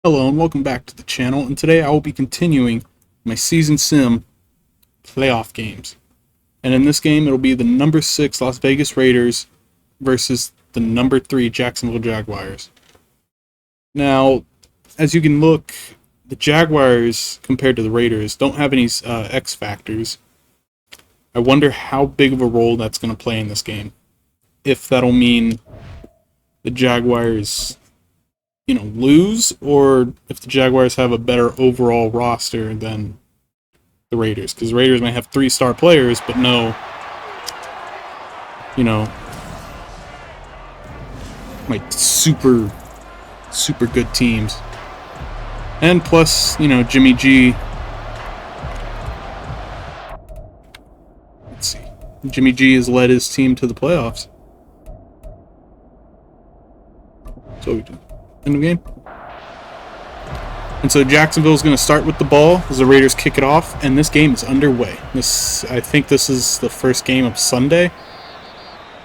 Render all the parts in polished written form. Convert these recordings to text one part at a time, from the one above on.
Hello and welcome back to the channel, and today I will be continuing my Season Sim playoff games. And in this game it'll be the number 6 Las Vegas Raiders versus the number 3 Jacksonville Jaguars. Now, as you can look, the Jaguars compared to the Raiders don't have any X factors. I wonder how big of a role that's going to play in this game. If that'll mean the Jaguars lose, or if the Jaguars have a better overall roster than the Raiders. Because the Raiders might have 3-star players, but no, like super good teams. And plus, Jimmy G. Let's see. Jimmy G has led his team to the playoffs. So we do. End of game. And so Jacksonville is going to start with the ball as the Raiders kick it off, and this game is underway. I think this is the first game of Sunday.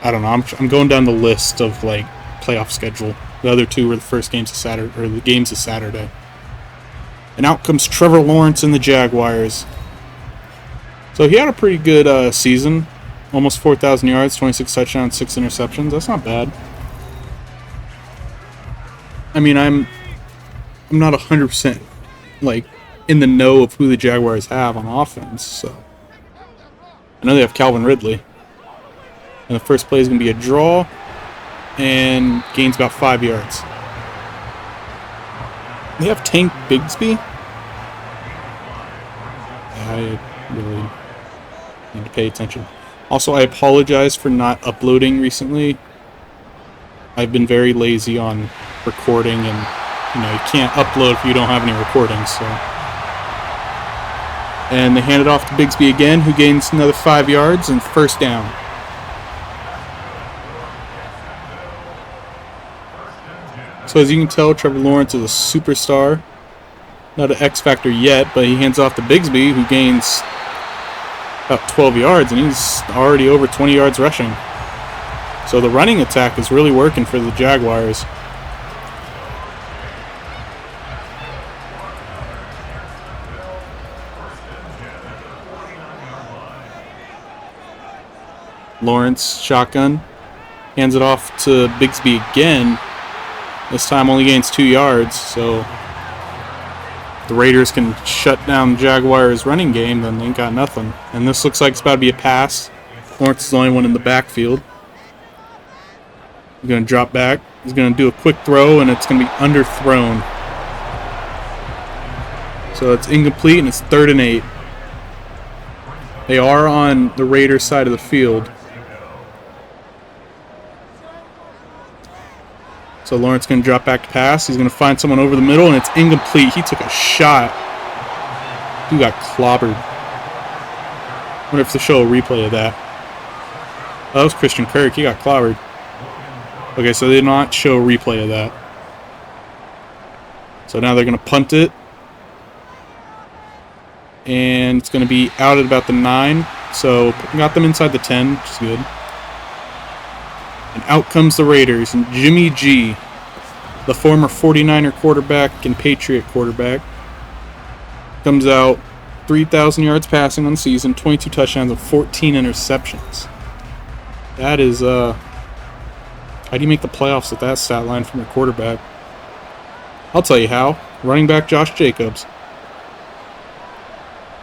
I don't know. I'm going down the list of playoff schedule. The other two were the first games of Saturday, or the games of Saturday. And out comes Trevor Lawrence and the Jaguars. So he had a pretty good season, almost 4,000 yards, 26 touchdowns, 6 interceptions. That's not bad. I mean, I'm not 100% in the know of who the Jaguars have on offense, so I know they have Calvin Ridley. And the first play is going to be a draw, and gains about 5 yards. They have Tank Bigsby. I really need to pay attention. Also, I apologize for not uploading recently. I've been very lazy on recording, and you can't upload if you don't have any recordings. So, and they hand it off to Bigsby again, who gains another 5 yards and first down. So as you can tell, Trevor Lawrence is a superstar, not an X factor yet, but he hands off to Bigsby, who gains about 12 yards, and he's already over 20 yards rushing. So the running attack is really working for the Jaguars. Lawrence, shotgun, hands it off to Bigsby again. This time only gains 2 yards, so if the Raiders can shut down the Jaguars' running game, then they ain't got nothing. And this looks like it's about to be a pass. Lawrence is the only one in the backfield. He's going to drop back. He's going to do a quick throw, and it's going to be underthrown. So it's incomplete, and it's 3rd and 8. They are on the Raiders' side of the field. So Lawrence is going to drop back to pass. He's going to find someone over the middle, and it's incomplete. He took a shot. He got clobbered. I wonder if they show a replay of that. Oh, that was Christian Kirk. He got clobbered. Okay, so they did not show a replay of that. So now they're going to punt it. And it's going to be out at about the 9. So got them inside the 10, which is good. And out comes the Raiders. And Jimmy G, the former 49er quarterback and Patriot quarterback, comes out 3,000 yards passing on the season, 22 touchdowns, and 14 interceptions. That is, how do you make the playoffs with that stat line from your quarterback? I'll tell you how. Running back Josh Jacobs.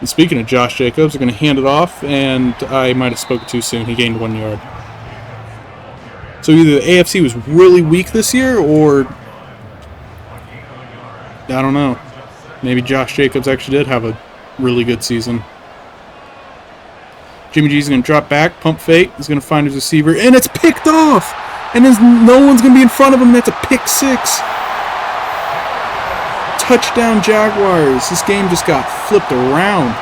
And speaking of Josh Jacobs, they're going to hand it off, and I might have spoken too soon. He gained 1 yard. So either the AFC was really weak this year, or I don't know. Maybe Josh Jacobs actually did have a really good season. Jimmy G's going to drop back, pump fake. He's going to find his receiver, and it's picked off! And no one's going to be in front of him. That's a pick 6. Touchdown Jaguars. This game just got flipped around.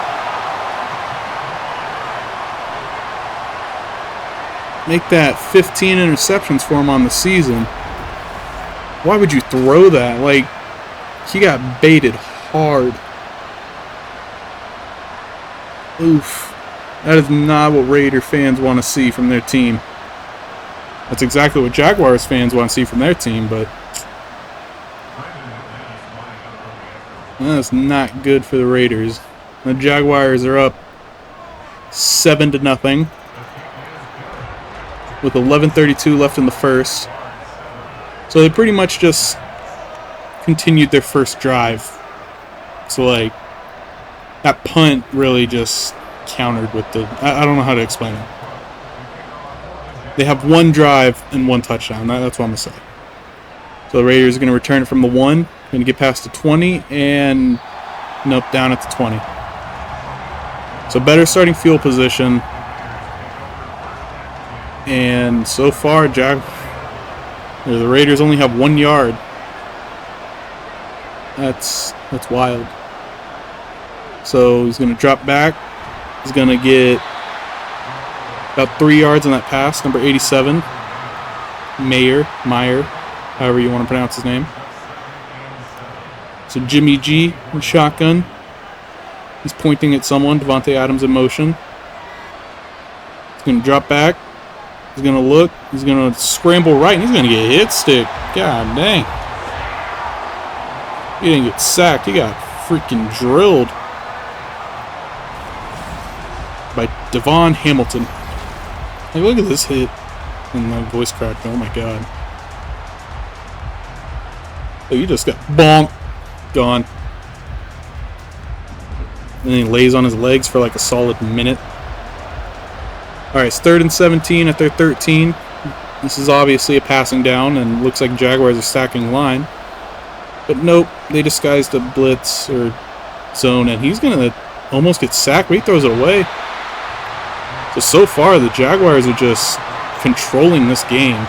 Make that 15 interceptions for him on the season. Why would you throw that? He got baited hard. Oof. That is not what Raider fans want to see from their team. That's exactly what Jaguars fans want to see from their team, but That's not good for the Raiders. The Jaguars are up 7-0 with 11:32 left in the first. So they pretty much just continued their first drive. So, like, that punt really just countered with the... I don't know how to explain it. They have one drive and one touchdown. That's what I'm going to say. So the Raiders are going to return it from the 1. Going to get past the 20. And, nope, down at the 20. So better starting field position. And so far, the Raiders only have 1 yard. That's wild. So he's going to drop back. He's going to get about 3 yards on that pass. Number 87, Meyer, however you want to pronounce his name. So Jimmy G in shotgun. He's pointing at someone. Devontae Adams in motion. He's going to drop back. He's going to look. He's going to scramble right. And he's going to get hit stick. God dang. He didn't get sacked. He got freaking drilled by Devon Hamilton. Like, look at this hit. And my voice cracked. Oh my god. Oh, you just got bonk. Gone. And then he lays on his legs for like a solid minute. Alright, it's 3rd and 17 at their 13. This is obviously a passing down, and looks like Jaguars are stacking line. But nope, they disguised a blitz or zone, and he's going to almost get sacked, but he throws it away. So far, the Jaguars are just controlling this game.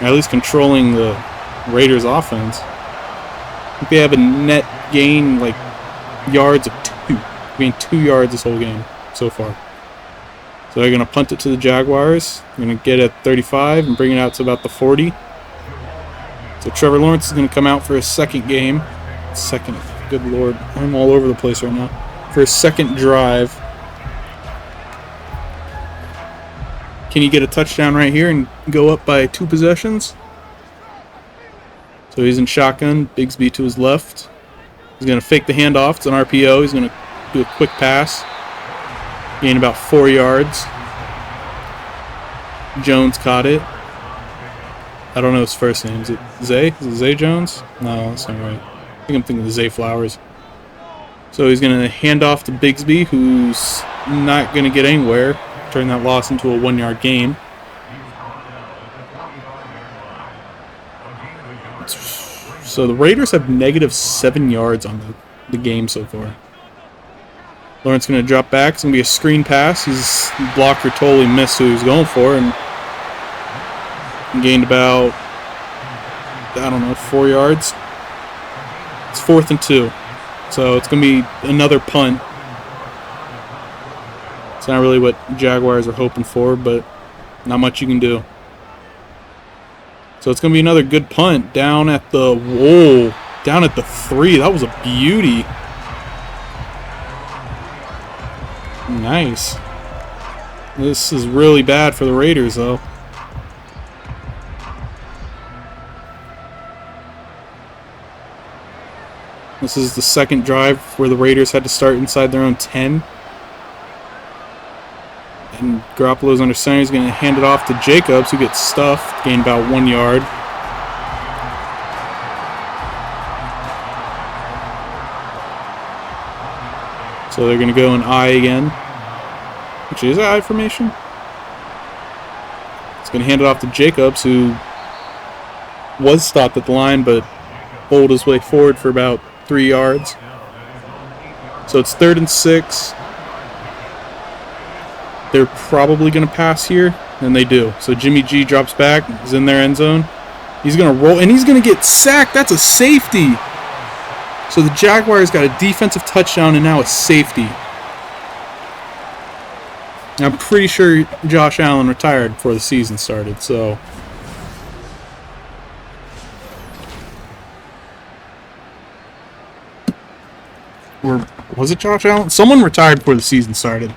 Or at least controlling the Raiders' offense. I think they have a net gain, like, yards of 2. I mean, 2 yards this whole game so far. So they're going to punt it to the Jaguars. They're going to get it 35 and bring it out to about the 40. So Trevor Lawrence is going to come out for his second game. Good lord, I'm all over the place right now. For his second drive. Can he get a touchdown right here and go up by 2 possessions? So he's in shotgun. Bigsby to his left. He's going to fake the handoff. It's an RPO. He's going to do a quick pass. Gain about 4 yards. Jones caught it. I don't know his first name. Is it Zay? Is it Zay Jones? No, that's not right. I think I'm thinking of Zay Flowers. So he's going to hand off to Bigsby, who's not going to get anywhere. Turn that loss into a 1-yard gain. So the Raiders have negative 7 yards on the game so far. Lawrence going to drop back. It's going to be a screen pass. His blocker totally missed who he was going for and gained about, 4 yards. It's 4th and 2. So it's going to be another punt. It's not really what Jaguars are hoping for, but not much you can do. So it's going to be another good punt down at the 3. That was a beauty. Nice. This is really bad for the Raiders, though. This is the second drive where the Raiders had to start inside their own 10. And Garoppolo's under center. He's going to hand it off to Jacobs, who gets stuffed. Gained about 1 yard. So they're going to go in I again. Which is I formation. It's going to hand it off to Jacobs, who was stopped at the line, but pulled his way forward for about 3 yards. So it's 3rd and 6. They're probably going to pass here, and they do. So Jimmy G drops back. He's in their end zone. He's going to roll, and he's going to get sacked. That's a safety. So the Jaguars got a defensive touchdown and now a safety. I'm pretty sure Josh Allen retired before the season started, so... Or was it Josh Allen? Someone retired before the season started.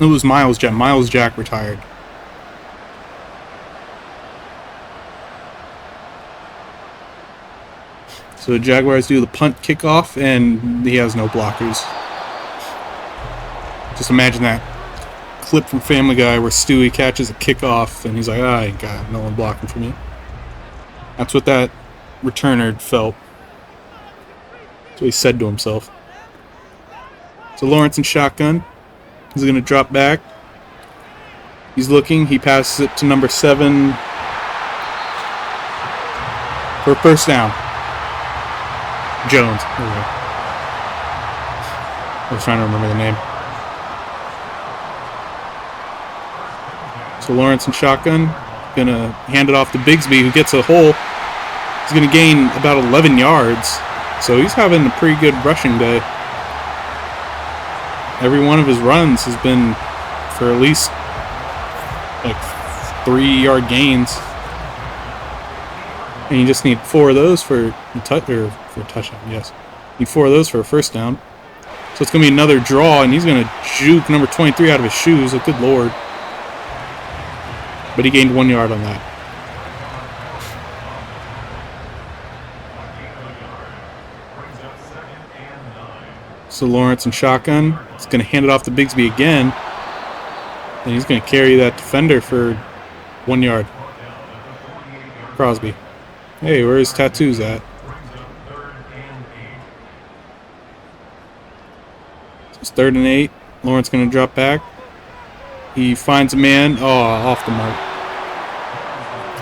It was Miles Jack. Miles Jack retired. So the Jaguars do the punt kickoff, and he has no blockers. Just imagine that clip from Family Guy where Stewie catches a kickoff, and he's like, I ain't got no one blocking for me. That's what that returner felt. That's what he said to himself. So Lawrence in shotgun. He's going to drop back. He's looking. He passes it to number 7 for a first down. Jones. There we go. I was trying to remember the name. So Lawrence in shotgun. Going to hand it off to Bigsby, who gets a hole. He's going to gain about 11 yards. So he's having a pretty good rushing day. Every one of his runs has been for at least like 3-yard gains. And you just need 4 of those for a touchdown, yes. Need 4 of those for a first down. So it's going to be another draw, and he's going to juke number 23 out of his shoes. Oh, good lord. But he gained 1 yard on that. So Lawrence in shotgun. He's going to hand it off to Bigsby again. And he's going to carry that defender for 1 yard. Crosby. Hey, where his tattoos at? It's 3rd and 8. Lawrence going to drop back. He finds a man. Oh, off the mark.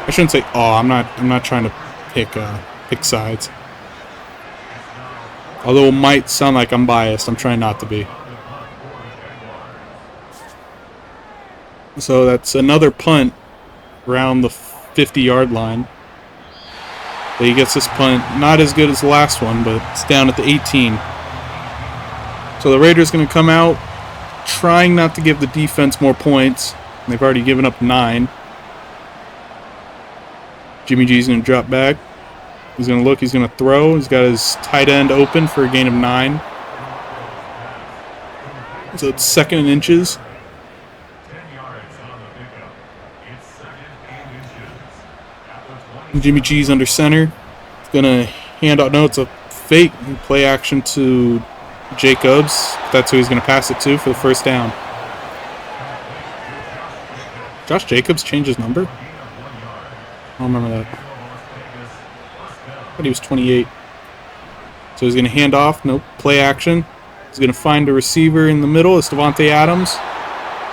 I shouldn't say oh. I'm not trying to pick sides. Although it might sound like I'm biased, I'm trying not to be. So that's another punt around the 50-yard line. But he gets this punt, not as good as the last one, but it's down at the 18. So the Raiders going to come out, trying not to give the defense more points. They've already given up 9. Jimmy G's going to drop back. He's going to look, he's going to throw. He's got his tight end open for a gain of 9. So it's 2nd and inches. Jimmy G's under center. He's going to hand out, no, it's a fake play action to Jacobs. That's who he's going to pass it to for the first down. Josh Jacobs changed his number? I don't remember that. I thought he was 28. So he's going to hand off. Nope. Play action. He's going to find a receiver in the middle. It's Devontae Adams.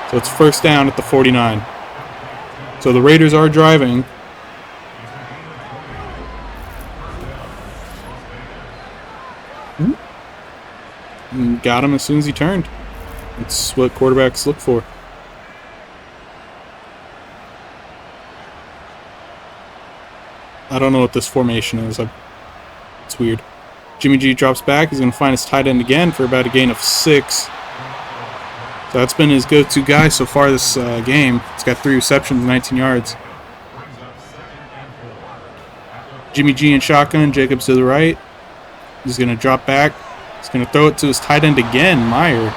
So it's first down at the 49. So the Raiders are driving. And got him as soon as he turned. That's what quarterbacks look for. I don't know what this formation is. It's weird. Jimmy G drops back. He's going to find his tight end again for about a gain of 6. So that's been his go-to guy so far this game. He's got 3 receptions, 19 yards. Jimmy G in shotgun. Jacobs to the right. He's going to drop back. He's going to throw it to his tight end again, Meyer.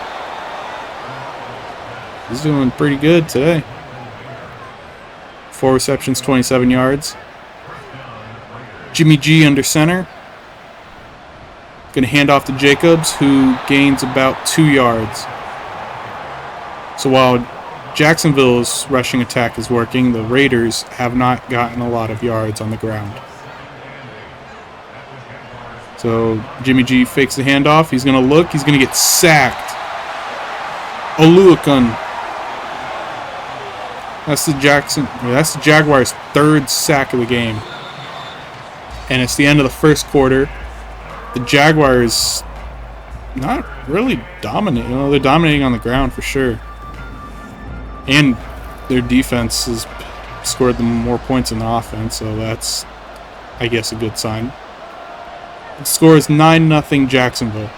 He's doing pretty good today. 4 receptions, 27 yards. Jimmy G under center. Going to hand off to Jacobs, who gains about 2 yards. So while Jacksonville's rushing attack is working, the Raiders have not gotten a lot of yards on the ground. So Jimmy G fakes the handoff. He's going to look. He's going to get sacked. Oluokun. That's the Jaguars' 3rd sack of the game. And it's the end of the first quarter. The Jaguars not really dominating. You know, they're dominating on the ground for sure. And their defense has scored them more points than the offense, so that's, I guess, a good sign. The score is 9-0 Jacksonville.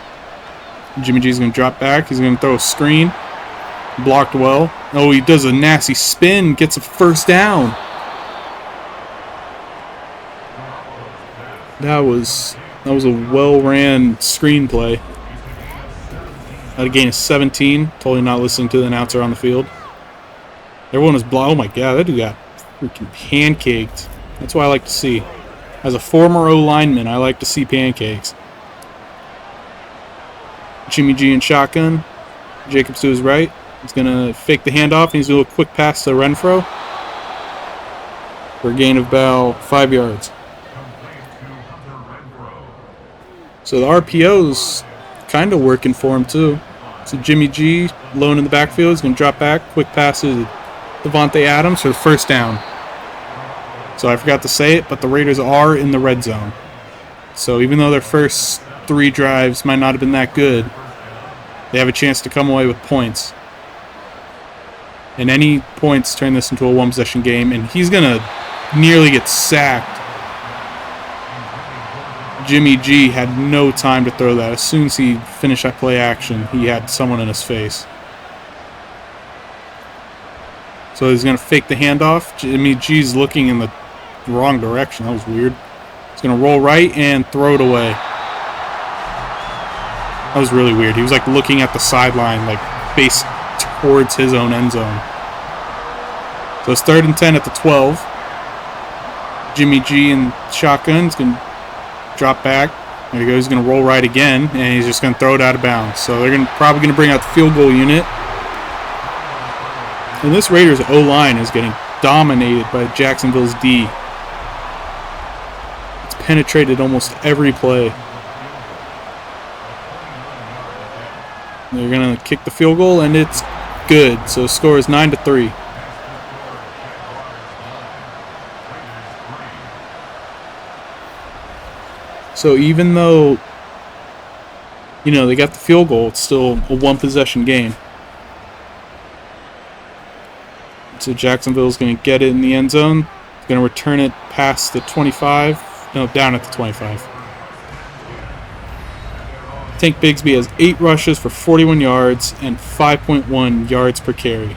Jimmy G's going to drop back. He's going to throw a screen. Blocked well. Oh, he does a nasty spin. Gets a first down. That was a well-ran screenplay. At a gain of 17. Totally not listening to the announcer on the field. Everyone was blocked. Oh my god, that dude got freaking pancaked. That's what I like to see. I As a former O-lineman, I like to see pancakes. Jimmy G in shotgun. Jacobs to his right. He's going to fake the handoff, and he's going to do a quick pass to Renfro for a gain of about 5 yards. So the RPO's kind of working for him, too. So Jimmy G, lone in the backfield, is going to drop back. Quick pass to Devontae Adams for the first down. So I forgot to say it, but the Raiders are in the red zone. So even though their first 3 drives might not have been that good, they have a chance to come away with points. And any points turn this into a one-possession game, and he's going to nearly get sacked. Jimmy G had no time to throw that. As soon as he finished that play action, he had someone in his face. So he's going to fake the handoff. Jimmy G's looking in the wrong direction. That was weird. He's going to roll right and throw it away. That was really weird. He was like looking at the sideline, like face towards his own end zone. So it's 3rd and 10 at the 12. Jimmy G in shotgun is going to drop back. There he goes. He's going to roll right again, and he's just going to throw it out of bounds. So they're probably going to bring out the field goal unit. And this Raiders O-line is getting dominated by Jacksonville's D. It's penetrated almost every play. They're going to kick the field goal, and it's good. So the score is 9-3. So even though, they got the field goal, it's still a one-possession game. So Jacksonville's going to get it in the end zone. It's going to return it past the 25. No, down at the 25. Tank Bigsby has 8 rushes for 41 yards and 5.1 yards per carry.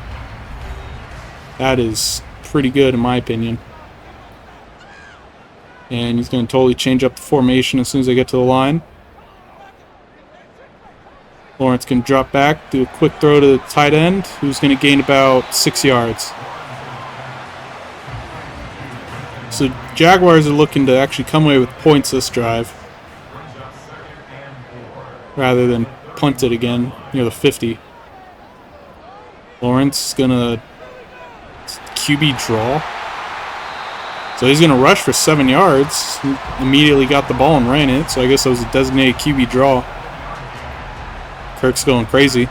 That is pretty good in my opinion. And he's going to totally change up the formation as soon as they get to the line. Lawrence can drop back, do a quick throw to the tight end, who's going to gain about 6 yards. So Jaguars are looking to actually come away with points this drive, rather than punt it again near the 50. Lawrence is going to QB draw. So he's going to rush for 7 yards. He immediately got the ball and ran it. So I guess that was a designated QB draw. Kirk's going crazy.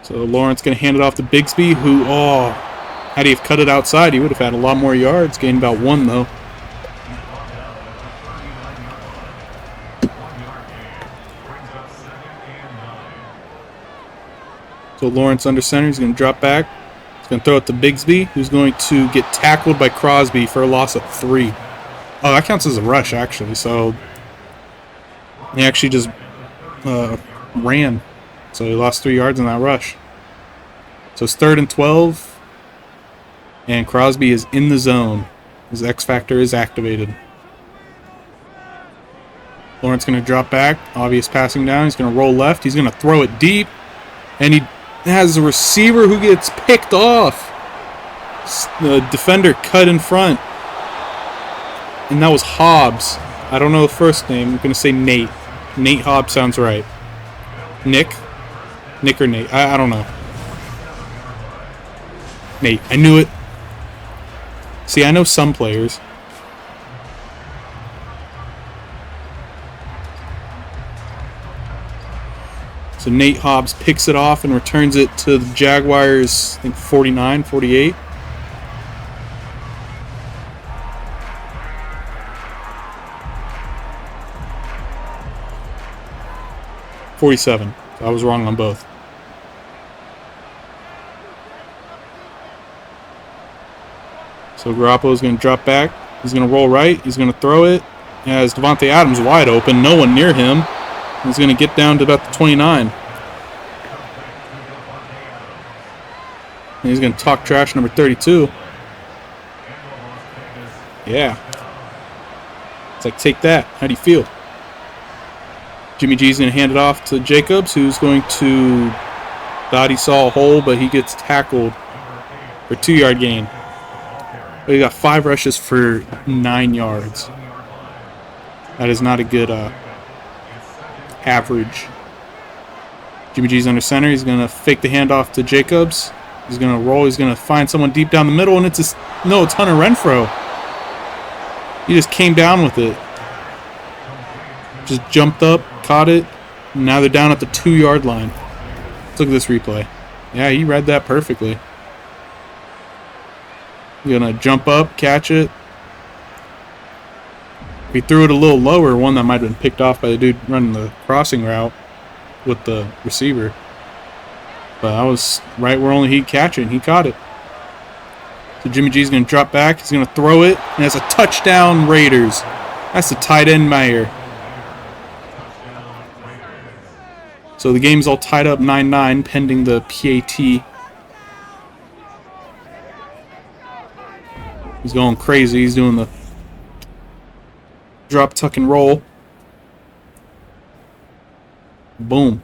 So Lawrence going to hand it off to Bigsby, who, had he have cut it outside, he would have had a lot more yards. Gained about 1, though. So Lawrence under center, he's going to drop back. He's going to throw it to Bigsby, who's going to get tackled by Crosby for a loss of 3. Oh, that counts as a rush, actually. So he actually just ran. So he lost 3 yards in that rush. So it's 3rd and 12. And Crosby is in the zone. His X Factor is activated. Lawrence going to drop back. Obvious passing down. He's going to roll left. He's going to throw it deep. And he has a receiver who gets picked off. The defender cut in front. And that was Hobbs. I don't know the first name. I'm going to say Nate. Nate Hobbs sounds right. Nick or Nate? I don't know. Nate. I knew it. See, I know some players. So Nate Hobbs picks it off and returns it to the Jaguars, I think 49, 48. $47. I was wrong on both. So Garoppolo's going to drop back. He's going to roll right. He's going to throw it. As Devontae Adams wide open, no one near him. He's going to get down to about the 29. And he's going to talk trash number 32. Yeah. It's like, take that. How do you feel? Jimmy G's going to hand it off to Jacobs, who's going to Thought he saw a hole, but he gets tackled for 2-yard gain. He got 5 rushes for 9 yards. That is not a good average. Jimmy G's under center. He's going to fake the handoff to Jacobs. He's going to roll. He's going to find someone deep down the middle, and it's Hunter Renfrow. He just came down with it. Just jumped up, caught it, and now they're down at the 2-yard line. Let's look at this replay. Yeah, he read that perfectly. He's going to jump up, catch it. If he threw it a little lower, one that might have been picked off by the dude running the crossing route with the receiver. But I was right where only he'd catch it, and he caught it. So Jimmy G's going to drop back. He's going to throw it, and it's a touchdown, Raiders. That's the tight end Meyer. So the game's all tied up 9-9 pending the PAT. He's going crazy. He's doing the drop, tuck, and roll. Boom.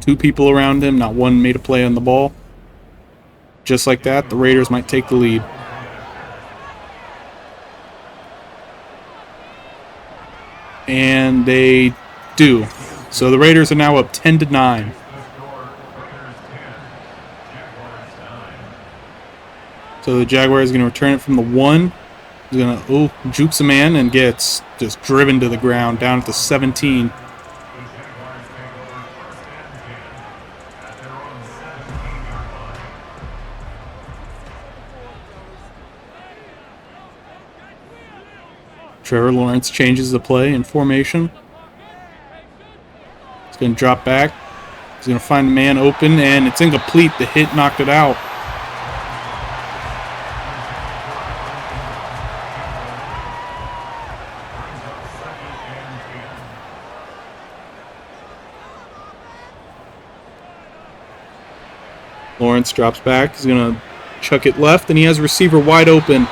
2 people around him. Not one made a play on the ball. Just like that, the Raiders might take the lead. And they do. So the Raiders are now up 10-9. So the Jaguars are going to return it from the 1. He's going to jukes a man and gets just driven to the ground down at the 17. Trevor Lawrence changes the play in formation. He's going to drop back. He's going to find the man open, and it's incomplete. The hit knocked it out. Lawrence drops back. He's going to chuck it left, and he has a receiver wide open.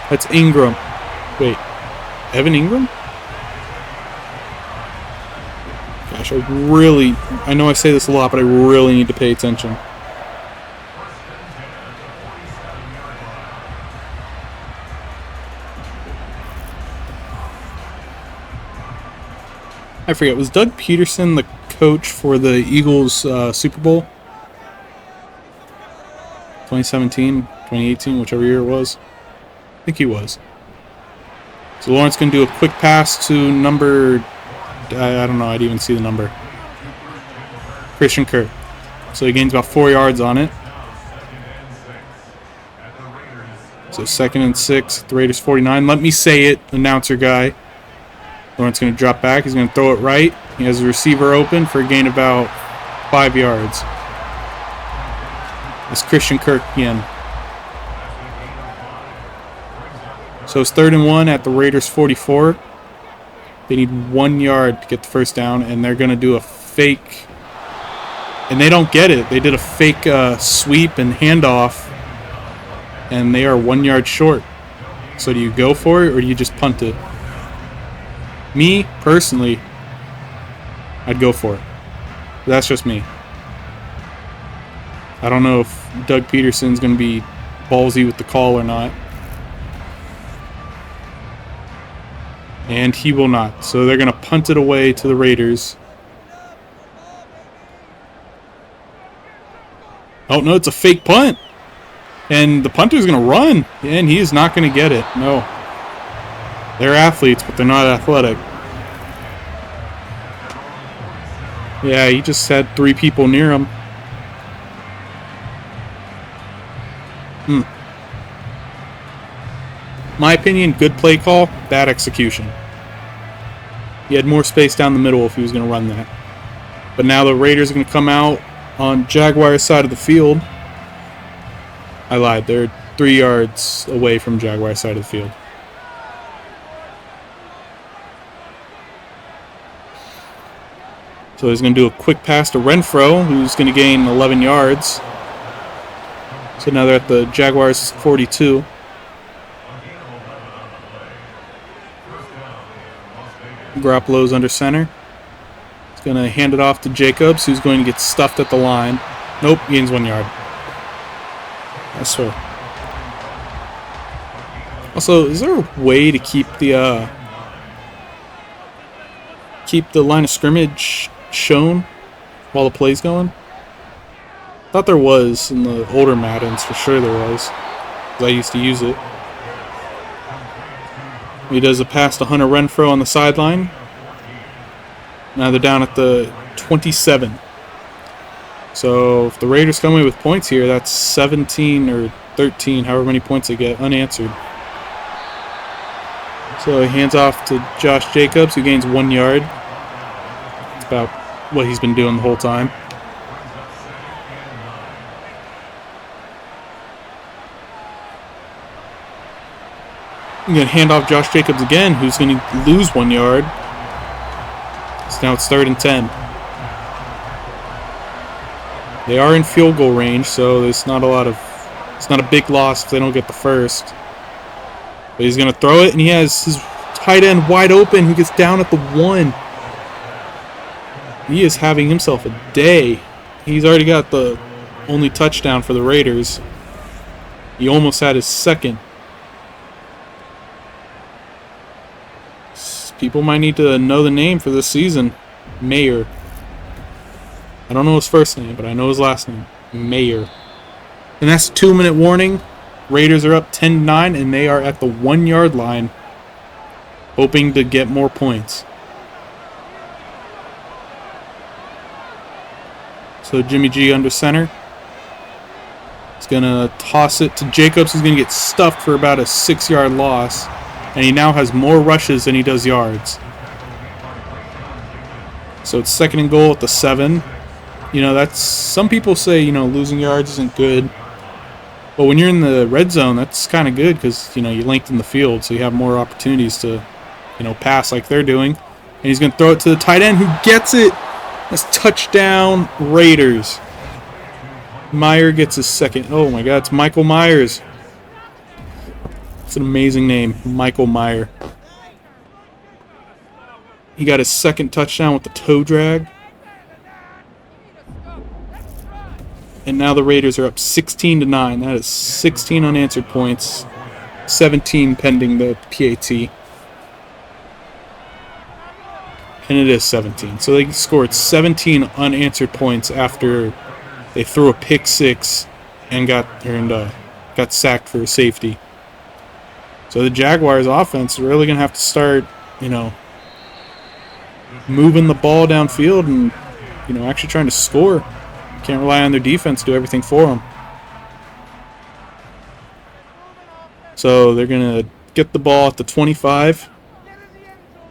That's Ingram. Wait, Evan Ingram? Gosh, I know I say this a lot, but I really need to pay attention. I forget, was Doug Peterson the coach for the Eagles Super Bowl? 2017, 2018, whichever year it was. I think he was. So Lawrence can do a quick pass to number, I don't know, I didn't even see the number. Christian Kirk. So he gains about 4 yards on it. So 2nd and 6, the Raiders 49. Let me say it, announcer guy. Lawrence going to drop back. He's going to throw it right. He has a receiver open for a gain of about 5 yards. It's Christian Kirk again. So it's 3rd and 1 at the Raiders 44. They need 1 yard to get the first down, and they're going to do a fake. And they don't get it. They did a fake sweep and handoff, and they are 1 yard short. So do you go for it, or do you just punt it? Me, personally, I'd go for it. But that's just me. I don't know if Doug Peterson's going to be ballsy with the call or not. And he will not. So they're going to punt it away to the Raiders. Oh, no, it's a fake punt. And the punter's going to run. And he is not going to get it. No. They're athletes, but they're not athletic. Yeah, he just had 3 people near him. My opinion, good play call, bad execution. He had more space down the middle if he was going to run that. But now the Raiders are going to come out on Jaguars' side of the field. I lied. They're 3 yards away from Jaguars' side of the field. So he's going to do a quick pass to Renfrow, who's going to gain 11 yards. So now they're at the Jaguars' 42. Garoppolo's under center. He's Going to hand it off to Jacobs, who's going to get stuffed at the line. Nope, gains 1 yard. I swear. Also, is there a way to keep the line of scrimmage shown while the play's going? Thought there was in the older Maddens, for sure there was. 'Cause I used to use it. He does a pass to Hunter Renfrow on the sideline. Now they're down at the 27. So if the Raiders come away with points here, that's 17 or 13, however many points they get, unanswered. So he hands off to Josh Jacobs, who gains 1 yard. That's about what he's been doing the whole time. I'm going to hand off Josh Jacobs again, who's going to lose 1 yard. So now it's 3rd and 10. They are in field goal range, so it's not a big loss if they don't get the first. But he's going to throw it, and he has his tight end wide open, who gets down at the 1. He is having himself a day. He's already got the only touchdown for the Raiders. He almost had his second. People might need to know the name for this season. Mayer. I don't know his first name, but I know his last name. Mayer. And that's a 2-minute warning. Raiders are up 10-9, and they are at the 1 yard line, hoping to get more points. So Jimmy G under center. He's going to toss it to Jacobs, who's going to get stuffed for about a 6-yard loss. And he now has more rushes than he does yards. So it's 2nd and goal at the 7. You know, that's, some people say, you know, losing yards isn't good. But when you're in the red zone, that's kind of good because, you know, you lengthen the field, so you have more opportunities to, you know, pass like they're doing. And he's going to throw it to the tight end, who gets it. That's touchdown, Raiders. Meyer gets his second. Oh my God, it's Michael Myers. It's an amazing name, Michael Meyer. He got his second touchdown with the toe drag. And now the Raiders are up 16-9. That is 16 unanswered points, 17 pending the PAT. And it is 17. So they scored 17 unanswered points after they threw a pick six and got sacked for a safety. So the Jaguars offense is really going to have to start, you know, moving the ball downfield and, you know, actually trying to score. Can't rely on their defense to do everything for them. So they're going to get the ball at the 25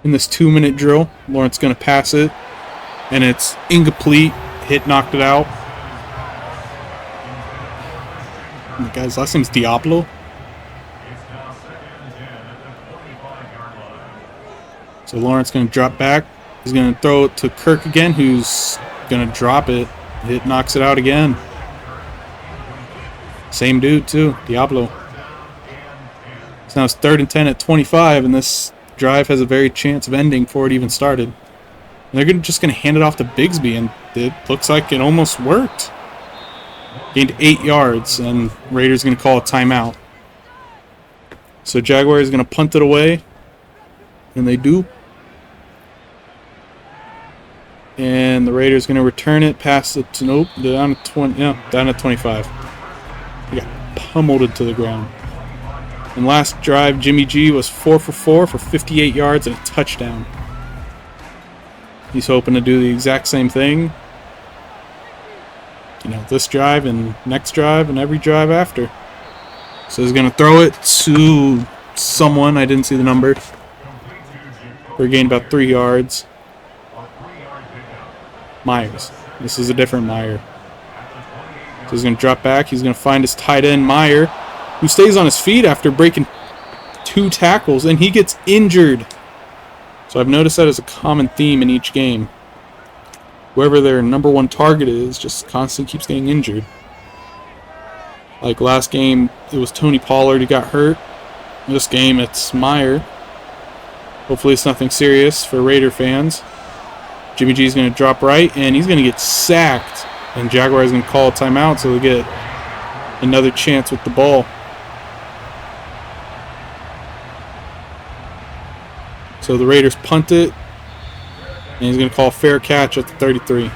in this 2-minute drill. Lawrence going to pass it, and it's incomplete. Hit knocked it out. The guy's last name's Diablo. So Lawrence going to drop back. He's going to throw it to Kirk again, who's going to drop it. It knocks it out again. Same dude, too. Diablo. So now it's 3rd and 10 at 25, and this drive has a very chance of ending before it even started. And they're just going to hand it off to Bigsby, and it looks like it almost worked. Gained 8 yards, and Raiders going to call a timeout. So Jaguars is going to punt it away, and they do. And the Raiders going to return it past it to, nope, down at 20, yeah, down at 25. He got pummeled to the ground. And last drive, Jimmy G was 4 for 4 for 58 yards and a touchdown. He's hoping to do the exact same thing, you know, this drive and next drive and every drive after. So he's going to throw it to someone, I didn't see the number, for a gain about 3 yards. Myers. This is a different Meyer. So he's going to drop back. He's going to find his tight end, Meyer, who stays on his feet after breaking 2 tackles, and he gets injured. So I've noticed that as a common theme in each game. Whoever their number 1 target is just constantly keeps getting injured. Like last game, it was Tony Pollard who got hurt. This game, it's Meyer. Hopefully it's nothing serious for Raider fans. Jimmy G is going to drop right, and he's going to get sacked. And Jaguars going to call a timeout, so they'll get another chance with the ball. So the Raiders punt it, and he's going to call fair catch at the 33.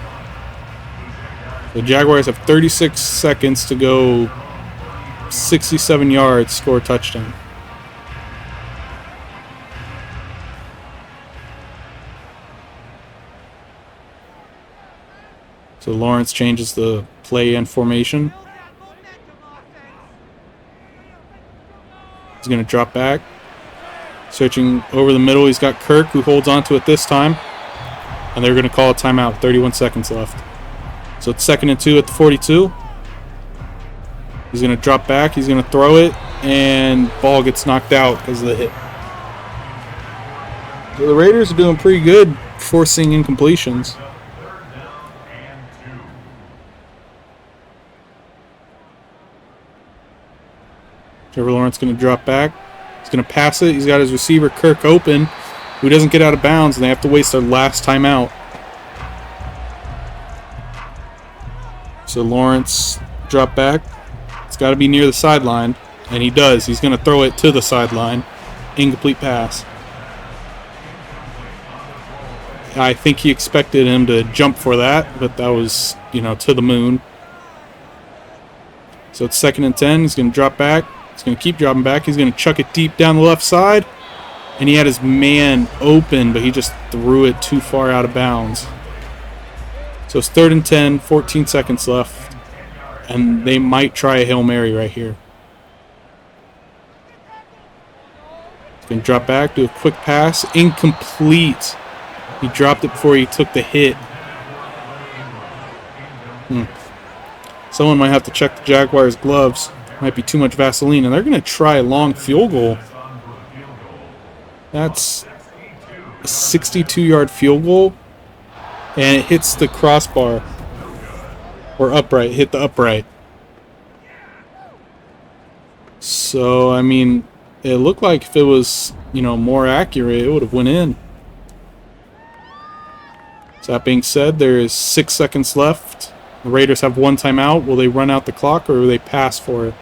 The Jaguars have 36 seconds to go 67 yards, score a touchdown. So Lawrence changes the play and formation. He's going to drop back. Searching over the middle, he's got Kirk, who holds on to it this time. And they're going to call a timeout, 31 seconds left. So it's 2nd and 2 at the 42. He's going to drop back, he's going to throw it, and ball gets knocked out because of the hit. So the Raiders are doing pretty good forcing incompletions. Trevor Lawrence going to drop back. He's going to pass it. He's got his receiver, Kirk, open, who doesn't get out of bounds, and they have to waste their last timeout. So Lawrence drop back. It's got to be near the sideline, and he does. He's going to throw it to the sideline. Incomplete pass. I think he expected him to jump for that, but that was, to the moon. So it's 2nd and 10. He's going to drop back. He's going to keep dropping back. He's going to chuck it deep down the left side. And he had his man open, but he just threw it too far out of bounds. So it's 3rd and 10, 14 seconds left. And they might try a Hail Mary right here. He's going to drop back, do a quick pass. Incomplete. He dropped it before he took the hit. Someone might have to check the Jaguars' gloves. Might be too much Vaseline, and they're going to try a long field goal. That's a 62-yard field goal, and it hits the crossbar, or upright, hit the upright. So, it looked like if it was, more accurate, it would have went in. So that being said, there is 6 seconds left. The Raiders have 1 timeout. Will they run out the clock, or will they pass for it?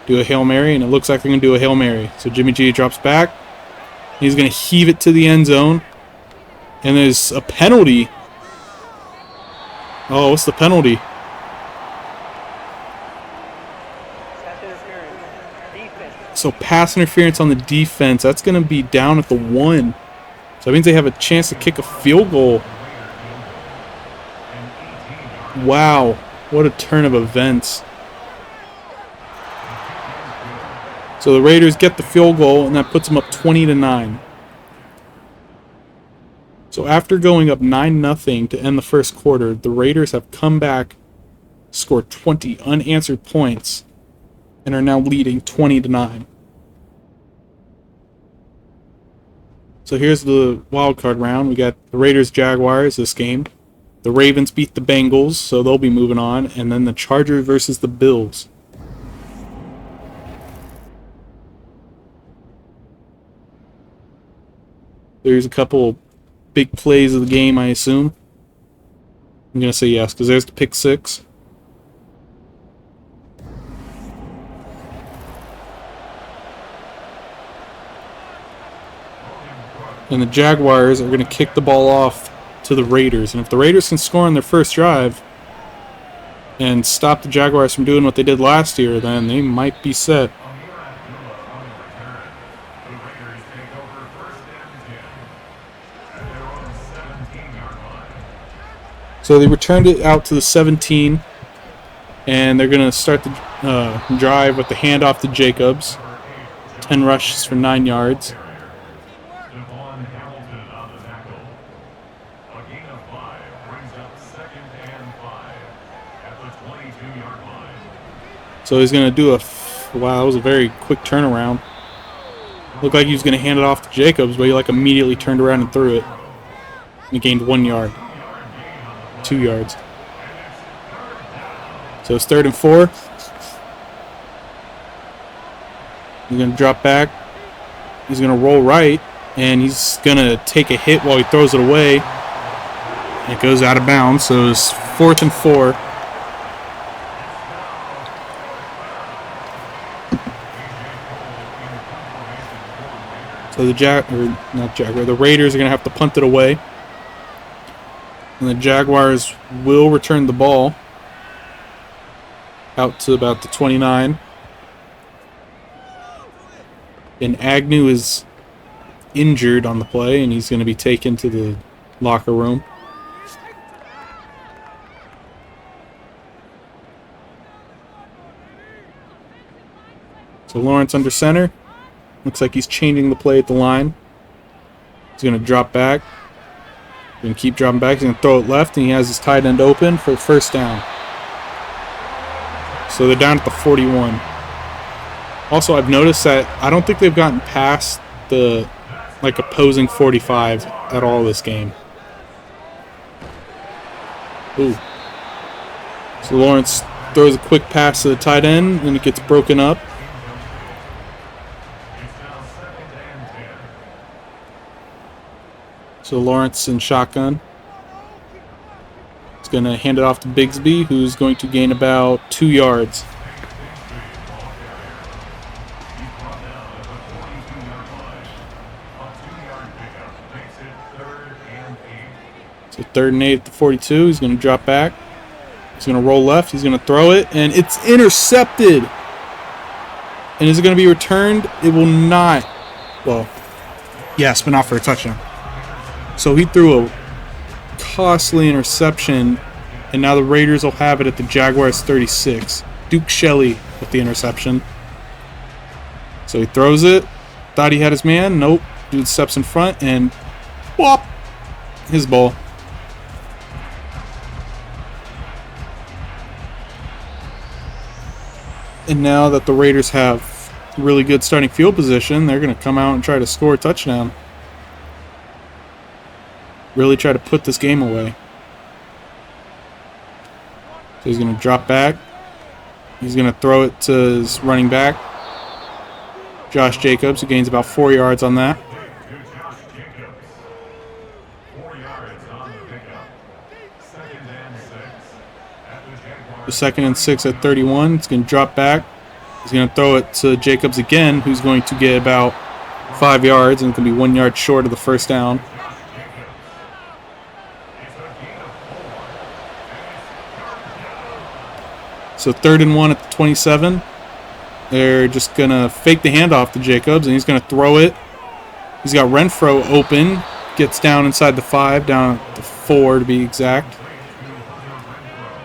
Do a Hail Mary, and it looks like they're going to do a Hail Mary. So Jimmy G drops back. He's going to heave it to the end zone. And there's a penalty. Oh, what's the penalty? So pass interference on the defense. That's going to be down at the 1. So that means they have a chance to kick a field goal. Wow, what a turn of events. So the Raiders get the field goal, and that puts them up 20-9. So after going up 9-0 to end the first quarter, the Raiders have come back, scored 20 unanswered points, and are now leading 20-9. So here's the wildcard round. We got the Raiders-Jaguars this game. The Ravens beat the Bengals, so they'll be moving on. And then the Chargers versus the Bills. There's a couple big plays of the game, I assume. I'm going to say yes, because there's the pick 6. And the Jaguars are going to kick the ball off to the Raiders. And if the Raiders can score on their first drive and stop the Jaguars from doing what they did last year, then they might be set. So they returned it out to the 17, and they're going to start the drive with the handoff to Jacobs. 10 rushes for 9 yards. So he's going to do wow, that was a very quick turnaround. Looked like he was going to hand it off to Jacobs, but he immediately turned around and threw it. He gained 1 yard. 2 yards. So it's 3rd and 4. He's going to drop back. He's going to roll right, and he's going to take a hit while he throws it away. It goes out of bounds, so it's 4th and 4. So the Raiders are going to have to punt it away. And the Jaguars will return the ball out to about the 29. And Agnew is injured on the play, and he's going to be taken to the locker room. So Lawrence under center. Looks like he's changing the play at the line. He's going to drop back. He's going to keep dropping back. He's going to throw it left, and he has his tight end open for the first down. So they're down at the 41. Also, I've noticed that I don't think they've gotten past the opposing 45 at all this game. Ooh. So Lawrence throws a quick pass to the tight end, and it gets broken up. So Lawrence in shotgun. He's going to hand it off to Bigsby, who's going to gain about 2 yards. So 3rd and 8 at the 42. He's going to drop back. He's going to roll left. He's going to throw it, and it's intercepted. And is it going to be returned? It will not. Well, yes, but not for a touchdown. So he threw a costly interception, and now the Raiders will have it at the Jaguars 36. Duke Shelley with the interception. So he throws it. Thought he had his man. Nope. Dude steps in front, and whop! His ball. And now that the Raiders have really good starting field position, they're going to come out and try to score a touchdown. Really try to put this game away. So he's going to drop back. He's going to throw it to his running back, Josh Jacobs, who gains about 4 yards on that. The 2nd and 6 at 31. It's going to drop back. He's going to throw it to Jacobs again, who's going to get about 5 yards and can be 1 yard short of the first down. So 3rd and 1 at the 27. They're just going to fake the handoff to Jacobs, and he's going to throw it. He's got Renfro open. Gets down inside the 5, down at the 4 to be exact.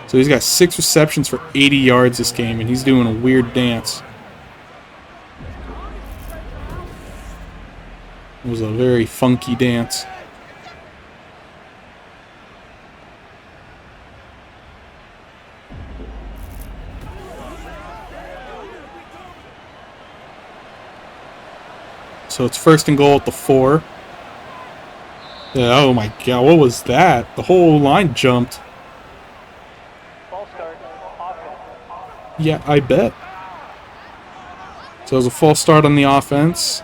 So he's got 6 receptions for 80 yards this game, and he's doing a weird dance. It was a very funky dance. So it's 1st and goal at the 4. Yeah, oh my god, what was that? The whole line jumped. Yeah, I bet. So it was a false start on the offense.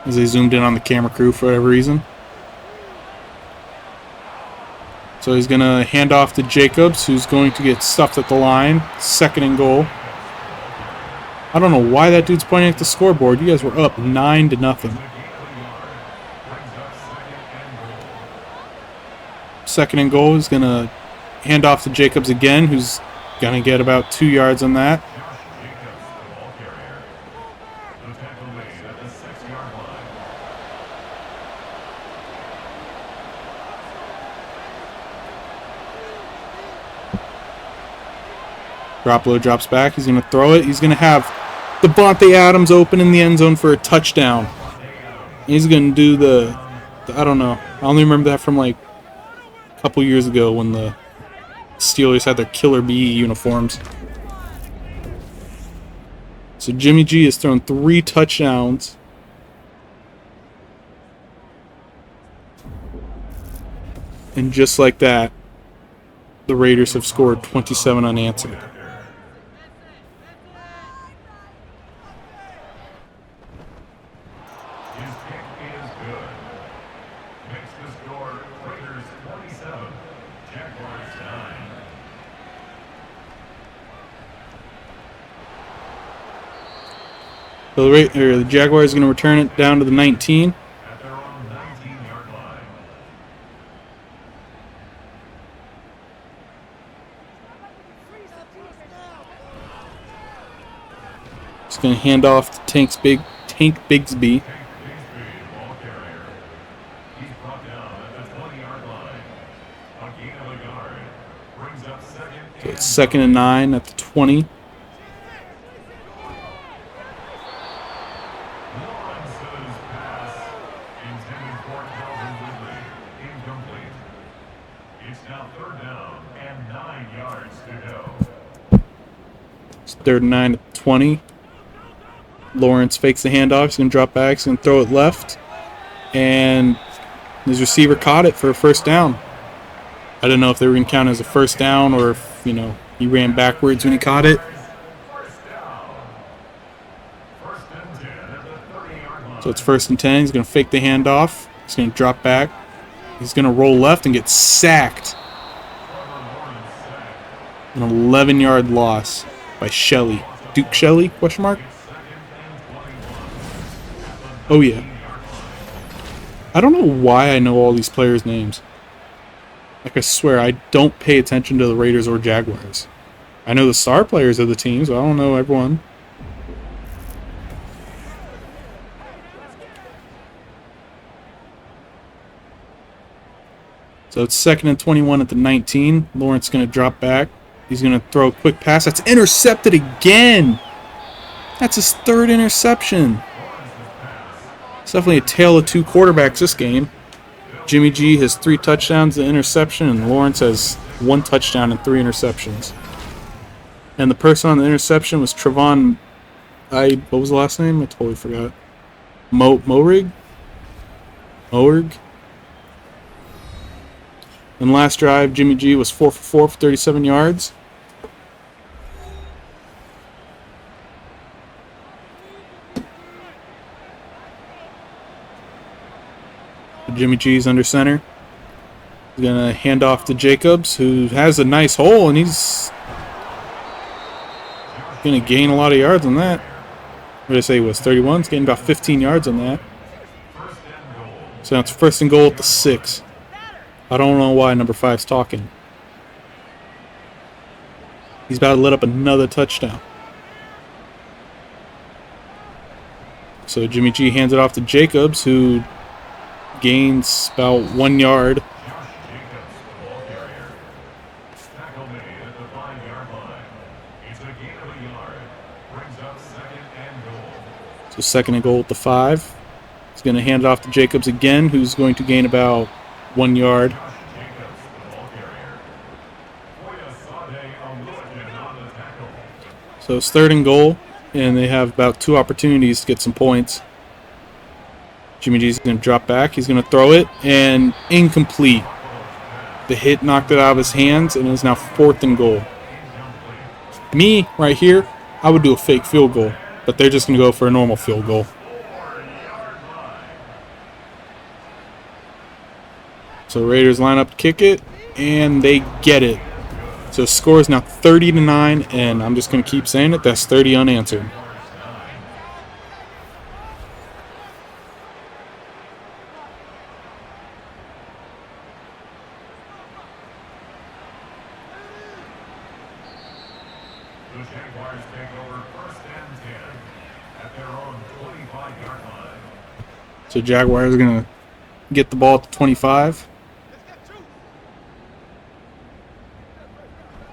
As they zoomed in on the camera crew for whatever reason. So he's going to hand off to Jacobs, who's going to get stuffed at the line. 2nd and goal. I don't know why that dude's pointing at the scoreboard. You guys were up 9-0. 2nd and goal is going to hand off to Jacobs again, who's going to get about 2 yards on that. Garoppolo drops back. He's going to throw it. He's going to have Devontae Adams open in the end zone for a touchdown. He's going to do the I don't know. I only remember that from like a couple years ago when the Steelers had their Killer Bee uniforms. So Jimmy G has thrown 3 touchdowns. And just like that, the Raiders have scored 27 unanswered. So the Jaguars are going to return it down to the 19. At their own 19-yard line. It's going to hand off to Tank Bigsby. Ball carrier. He's brought down at the 20-yard line. A gain of a yard. Brings up second. So it's 2nd and 9 at the 20. Lawrence's pass intended for Calvin Ridley. Incomplete. It's now 3rd down and 9 yards to go. It's 3rd and 9 at the 20. Lawrence fakes the handoff. He's going to drop back. He's going to throw it left. And his receiver caught it for a 1st down. I don't know if they were going to count as a 1st down or if, he ran backwards when he caught it. So it's 1st and 10. He's going to fake the handoff. He's going to drop back. He's going to roll left and get sacked. An 11-yard loss by Shelley. Duke Shelley, question mark? Oh, yeah. I don't know why I know all these players' names. Like, I swear, I don't pay attention to the Raiders or Jaguars. I know the star players of the teams, but I don't know everyone. So it's 2nd and 21 at the 19. Lawrence is going to drop back. He's going to throw a quick pass. That's intercepted again. That's his 3rd interception. It's definitely a tale of 2 quarterbacks this game. Jimmy G has 3 touchdowns and interception, and Lawrence has 1 touchdown and 3 interceptions. And the person on the interception was Trevon. What was the last name? I totally forgot. Morig. And last drive, Jimmy G was 4 for 4 for 37 yards. Jimmy G's under center. He's going to hand off to Jacobs, who has a nice hole, and he's going to gain a lot of yards on that. What did I say he was? 31? He's getting about 15 yards on that. So now it's 1st and goal at the 6. I don't know why number 5's talking. He's about to let up another touchdown. So Jimmy G hands it off to Jacobs, who gains about 1 yard. So 2nd and goal at the 5. He's going to hand it off to Jacobs again, who's going to gain about 1 yard. So it's 3rd and goal, and they have about 2 opportunities to get some points. Jimmy G's going to drop back. He's going to throw it, and incomplete. The hit knocked it out of his hands, and it is now 4th and goal. Me, right here, I would do a fake field goal, but they're just going to go for a normal field goal. So Raiders line up to kick it, and they get it. So the score is now 30-9, and I'm just going to keep saying it. That's 30 unanswered. The Jaguars take over 1st and 10 at their own 25-yard line. So Jaguars are going to get the ball at the 25.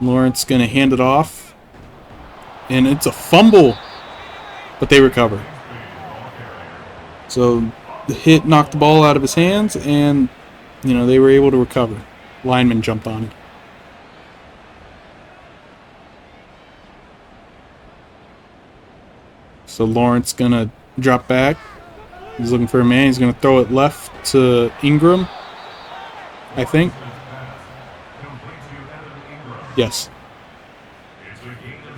Lawrence going to hand it off. And it's a fumble. But they recover. So the hit knocked the ball out of his hands, and, they were able to recover. Lineman jumped on it. So Lawrence going to drop back. He's looking for a man. He's going to throw it left to Ingram, I think. Yes.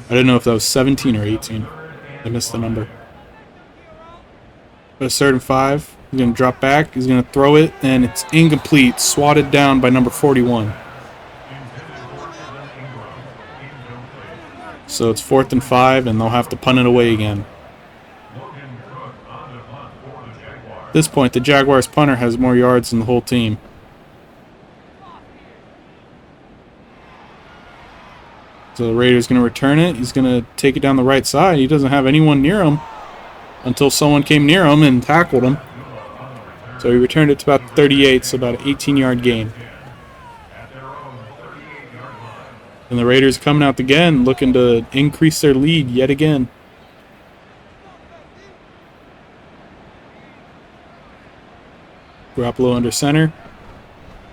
I didn't know if that was 17 or 18. I missed the number. But it's 3rd and 5. He's going to drop back. He's going to throw it, and it's incomplete. Swatted down by number 41. So it's 4th and 5, and they'll have to punt it away again. At this point, the Jaguars punter has more yards than the whole team. So the Raiders going to return it. He's going to take it down the right side. He doesn't have anyone near him until someone came near him and tackled him. So he returned it to about 38, so about an 18-yard gain. And the Raiders coming out again, looking to increase their lead yet again. Garoppolo under center.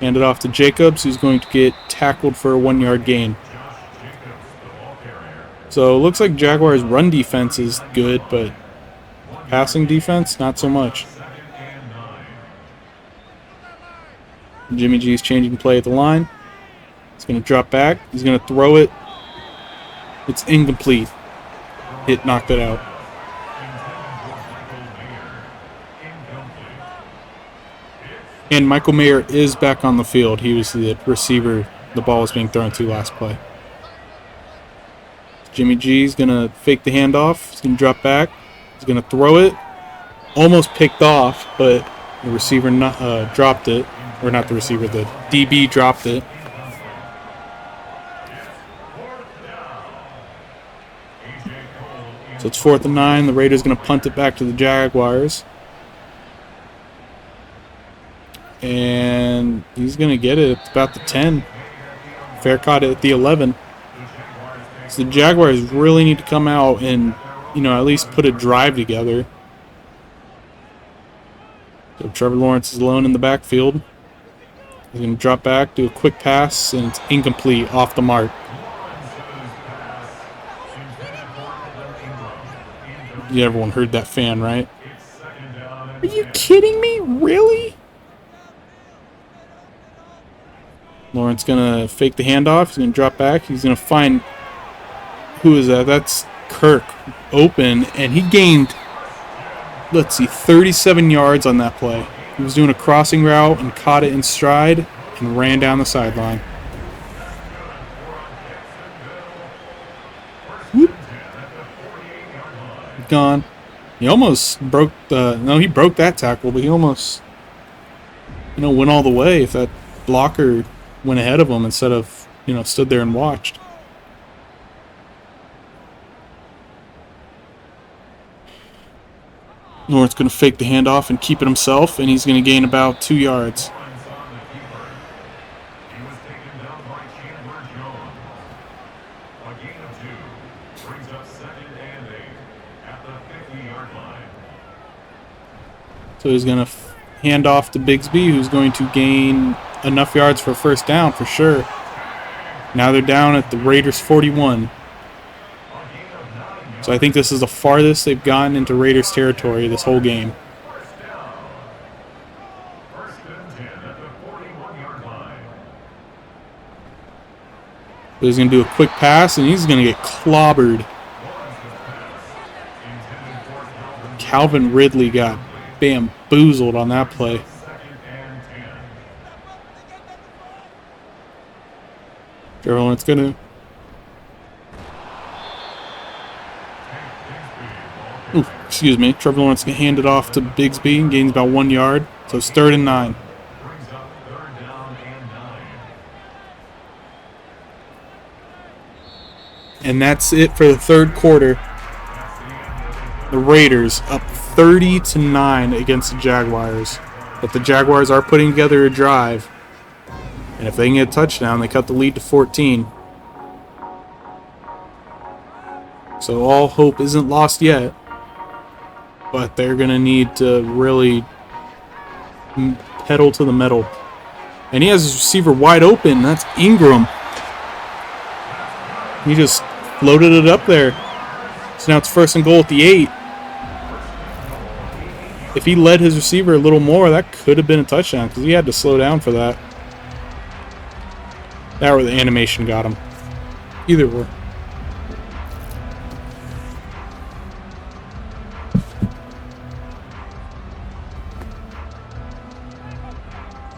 Hand it off to Jacobs, who's going to get tackled for a 1-yard gain. So it looks like Jaguars' run defense is good, but passing defense, not so much. Jimmy G's changing play at the line. He's going to drop back. He's going to throw it. It's incomplete. It knocked it out. And Michael Mayer is back on the field. He was the receiver the ball was being thrown to last play. Jimmy G's going to fake the handoff. He's going to drop back. He's going to throw it. Almost picked off, but the receiver dropped it. Or not the receiver, the DB dropped it. So it's 4th and 9. The Raiders going to punt it back to the Jaguars. And he's going to get it at about the 10. Fair caught it at the 11. So the Jaguars really need to come out and, at least put a drive together. So Trevor Lawrence is alone in the backfield. He's going to drop back, do a quick pass, and it's incomplete, off the mark. Everyone heard that fan, right? Are you kidding me? Really? Lawrence going to fake the handoff. He's going to drop back. He's going to find... Who is that? That's Kirk open, and he gained, 37 yards on that play. He was doing a crossing route and caught it in stride and ran down the sideline. Whoop. Gone. He almost broke the... No, he broke that tackle, but he almost, went all the way if that blocker went ahead of him instead of, stood there and watched. Lawrence going to fake the handoff and keep it himself, and he's going to gain about 2 yards. So he's going to hand off to Bigsby, who's going to gain enough yards for a first down for sure. Now they're down at the Raiders 41. So I think this is the farthest they've gotten into Raiders territory this whole game. So he's going to do a quick pass, and he's going to get clobbered. Calvin Ridley got bamboozled on that play. Trevor Lawrence going to... Excuse me. Trevor Lawrence can hand it off to Bigsby and gains about 1 yard. So it's 3rd and 9. And that's it for the third quarter. The Raiders up 30-9 against the Jaguars. But the Jaguars are putting together a drive. And if they can get a touchdown, they cut the lead to 14. So all hope isn't lost yet. But they're going to need to really pedal to the metal. And he has his receiver wide open. That's Ingram. He just floated it up there. So now it's 1st and goal at the 8. If he led his receiver a little more, that could have been a touchdown because he had to slow down for that. That or the animation got him. Either way.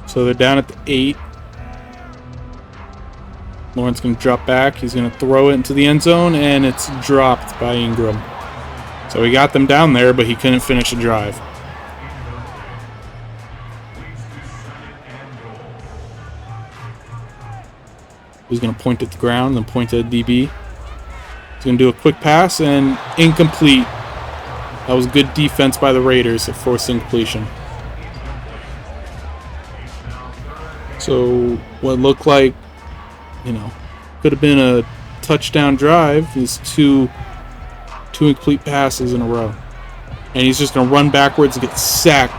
So they're down at the 8. Lawrence going to drop back. He's going to throw it into the end zone, and it's dropped by Ingram. So he got them down there, but he couldn't finish the drive. He's going to point at the ground, then point at DB. He's going to do a quick pass, and incomplete. That was good defense by the Raiders that forced incompletion. So what looked like, could have been a touchdown drive is two incomplete passes in a row. And he's just going to run backwards and get sacked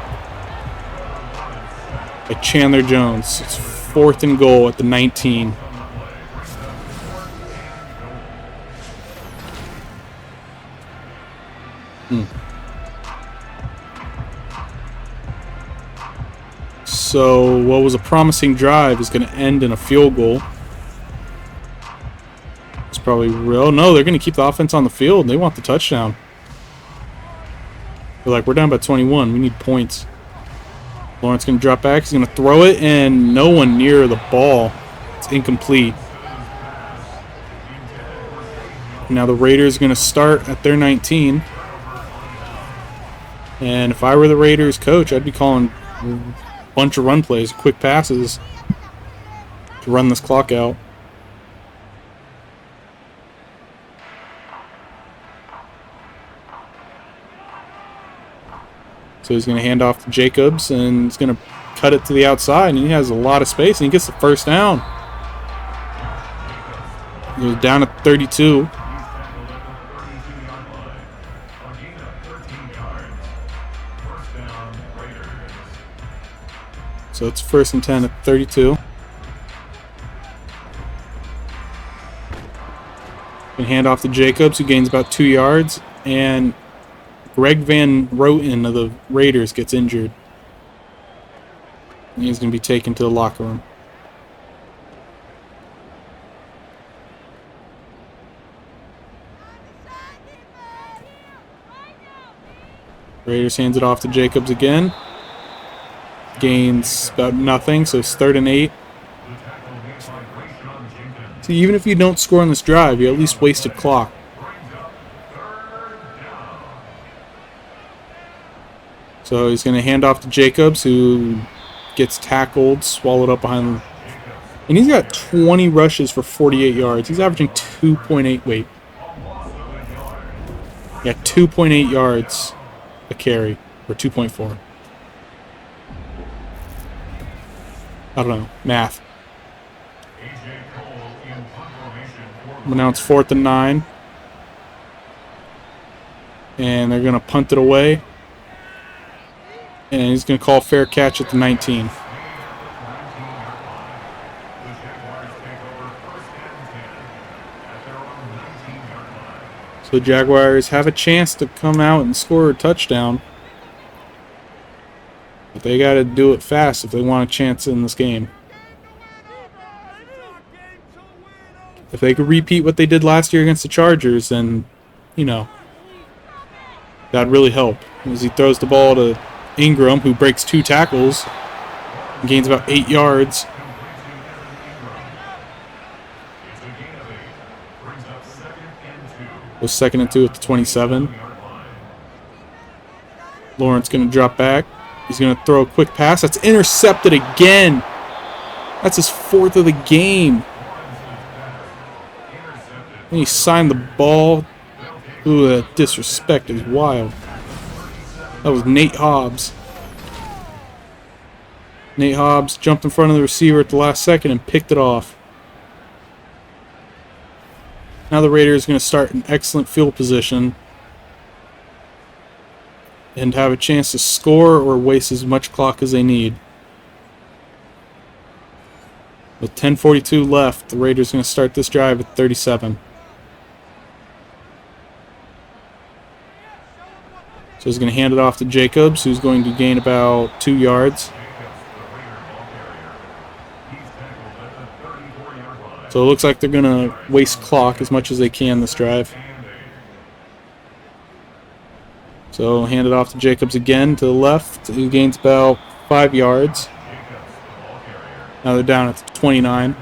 by Chandler Jones. It's 4th and goal at the 19. So what was a promising drive is going to end in a field goal. It's probably real. No, they're going to keep the offense on the field. They want the touchdown. They're like, we're down by 21. We need points. Lawrence going to drop back. He's going to throw it, and no one near the ball. It's incomplete. Now the Raiders are going to start at their 19. And if I were the Raiders coach, I'd be calling a bunch of run plays, quick passes to run this clock out. So he's going to hand off to Jacobs, and he's going to cut it to the outside, and he has a lot of space, and he gets the first down. He was down at 32. So it's 1st and 10 at 32. And hand off to Jacobs, who gains about 2 yards, and Greg Van Roten of the Raiders gets injured. And he's going to be taken to the locker room. Raiders hands it off to Jacobs again. Gains about nothing, so it's 3rd and 8. So even if you don't score on this drive, you at least wasted clock. So he's going to hand off to Jacobs, who gets tackled, swallowed up behind him. And he's got 20 rushes for 48 yards. He's averaging 2.8, wait. Yeah, 2.8 yards a carry, or 2.4. I don't know. Math. But now it's 4th and 9. And they're going to punt it away. And he's going to call fair catch at the 19. So the Jaguars have a chance to come out and score a touchdown. But they got to do it fast if they want a chance in this game. If they could repeat what they did last year against the Chargers, then, that'd really help. As he throws the ball to Ingram, who breaks 2 tackles and gains about 8 yards. It was 2nd and 2 at the 27. Lawrence going to drop back. He's going to throw a quick pass. That's intercepted again. That's his 4th of the game. And he signed the ball. Ooh, that disrespect is wild. That was Nate Hobbs. Nate Hobbs jumped in front of the receiver at the last second and picked it off. Now the Raiders are going to start in excellent field position and have a chance to score or waste as much clock as they need. With 10:42 left, the Raiders are going to start this drive at 37. So he's going to hand it off to Jacobs, who's going to gain about 2 yards. So it looks like they're going to waste clock as much as they can this drive. So hand it off to Jacobs again to the left. He gains about 5 yards. Now they're down at the 29.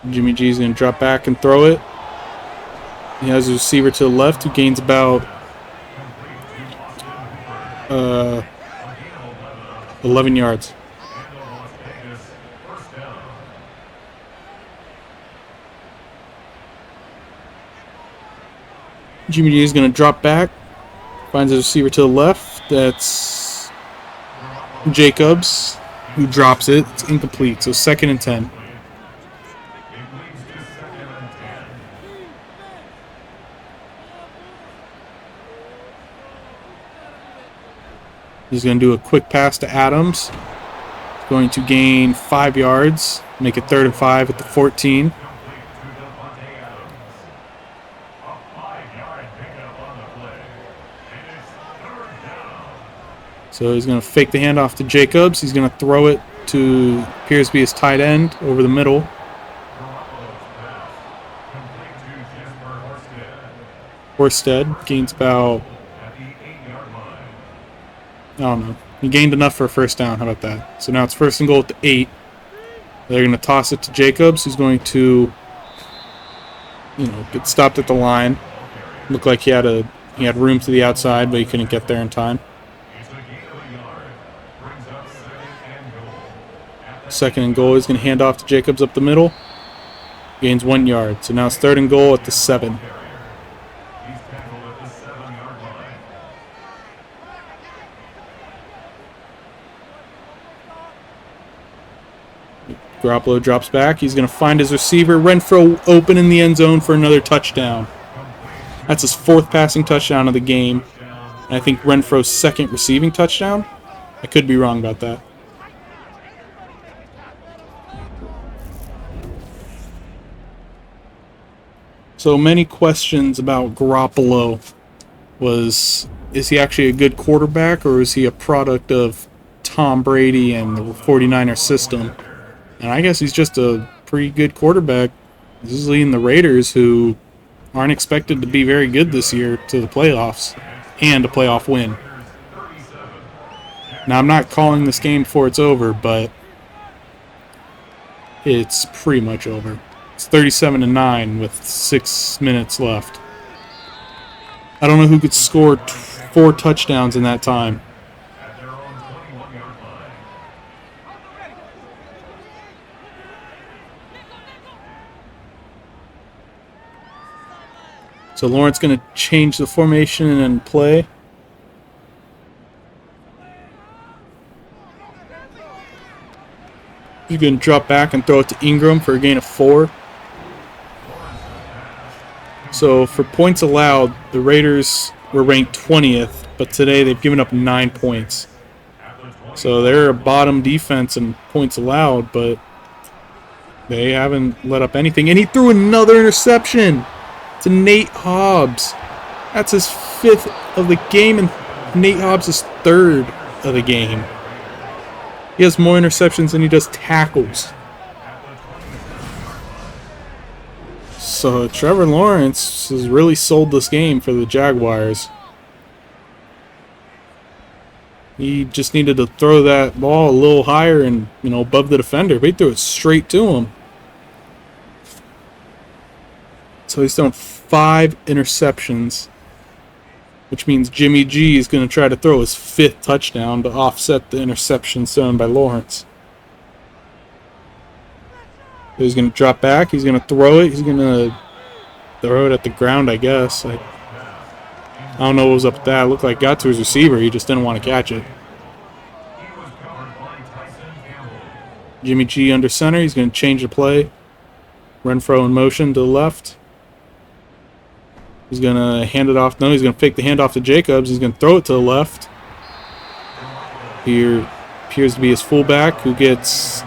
Jimmy G's going to drop back and throw it. He has a receiver to the left who gains about 11 yards. Jimmy G is going to drop back. Finds a receiver to the left. That's Jacobs, who drops it. It's incomplete. So 2nd and 10. He's going to do a quick pass to Adams. He's going to gain 5 yards. Make it 3rd and 5 at the 14. So he's going to fake the handoff to Jacobs. He's going to throw it to appears to be his tight end over the middle. Horsted gains about, I don't know. He gained enough for a first down. How about that? So now it's 1st and goal at the 8. They're going to toss it to Jacobs, who's going to, get stopped at the line. Looked like he had room to the outside, but he couldn't get there in time. 2nd and goal. He's going to hand off to Jacobs up the middle. Gains 1 yard. So now it's 3rd and goal at the 7. Garoppolo drops back. He's going to find his receiver. Renfro open in the end zone for another touchdown. That's his 4th passing touchdown of the game. And I think Renfro's 2nd receiving touchdown. I could be wrong about that. So many questions about Garoppolo. Is he actually a good quarterback, or is he a product of Tom Brady and the 49ers system? And I guess he's just a pretty good quarterback. This is leading the Raiders, who aren't expected to be very good this year, to the playoffs and a playoff win. Now, I'm not calling this game before it's over, but it's pretty much over. It's 37-9 with 6 minutes left. I don't know who could score 4 touchdowns in that time. So Lawrence going to change the formation and play. He's going to drop back and throw it to Ingram for a gain of 4. So for points allowed, the Raiders were ranked 20th, but today they've given up 9 points. So they're a bottom defense in points allowed, but they haven't let up anything. And he threw another interception to Nate Hobbs. That's his 5th of the game, and Nate Hobbs is 3rd of the game. He has more interceptions than he does tackles. So Trevor Lawrence has really sold this game for the Jaguars. He just needed to throw that ball a little higher and, above the defender. But he threw it straight to him. So he's thrown 5 interceptions, which means Jimmy G is going to try to throw his 5th touchdown to offset the interceptions thrown by Lawrence. He's going to drop back. He's going to throw it. He's going to throw it at the ground, I guess. I don't know what was up with that. It looked like it got to his receiver. He just didn't want to catch it. Jimmy G under center. He's going to change the play. Renfro in motion to the left. He's going to hand it off. No, he's going to fake the handoff to Jacobs. He's going to throw it to the left. Here appears to be his fullback, who gets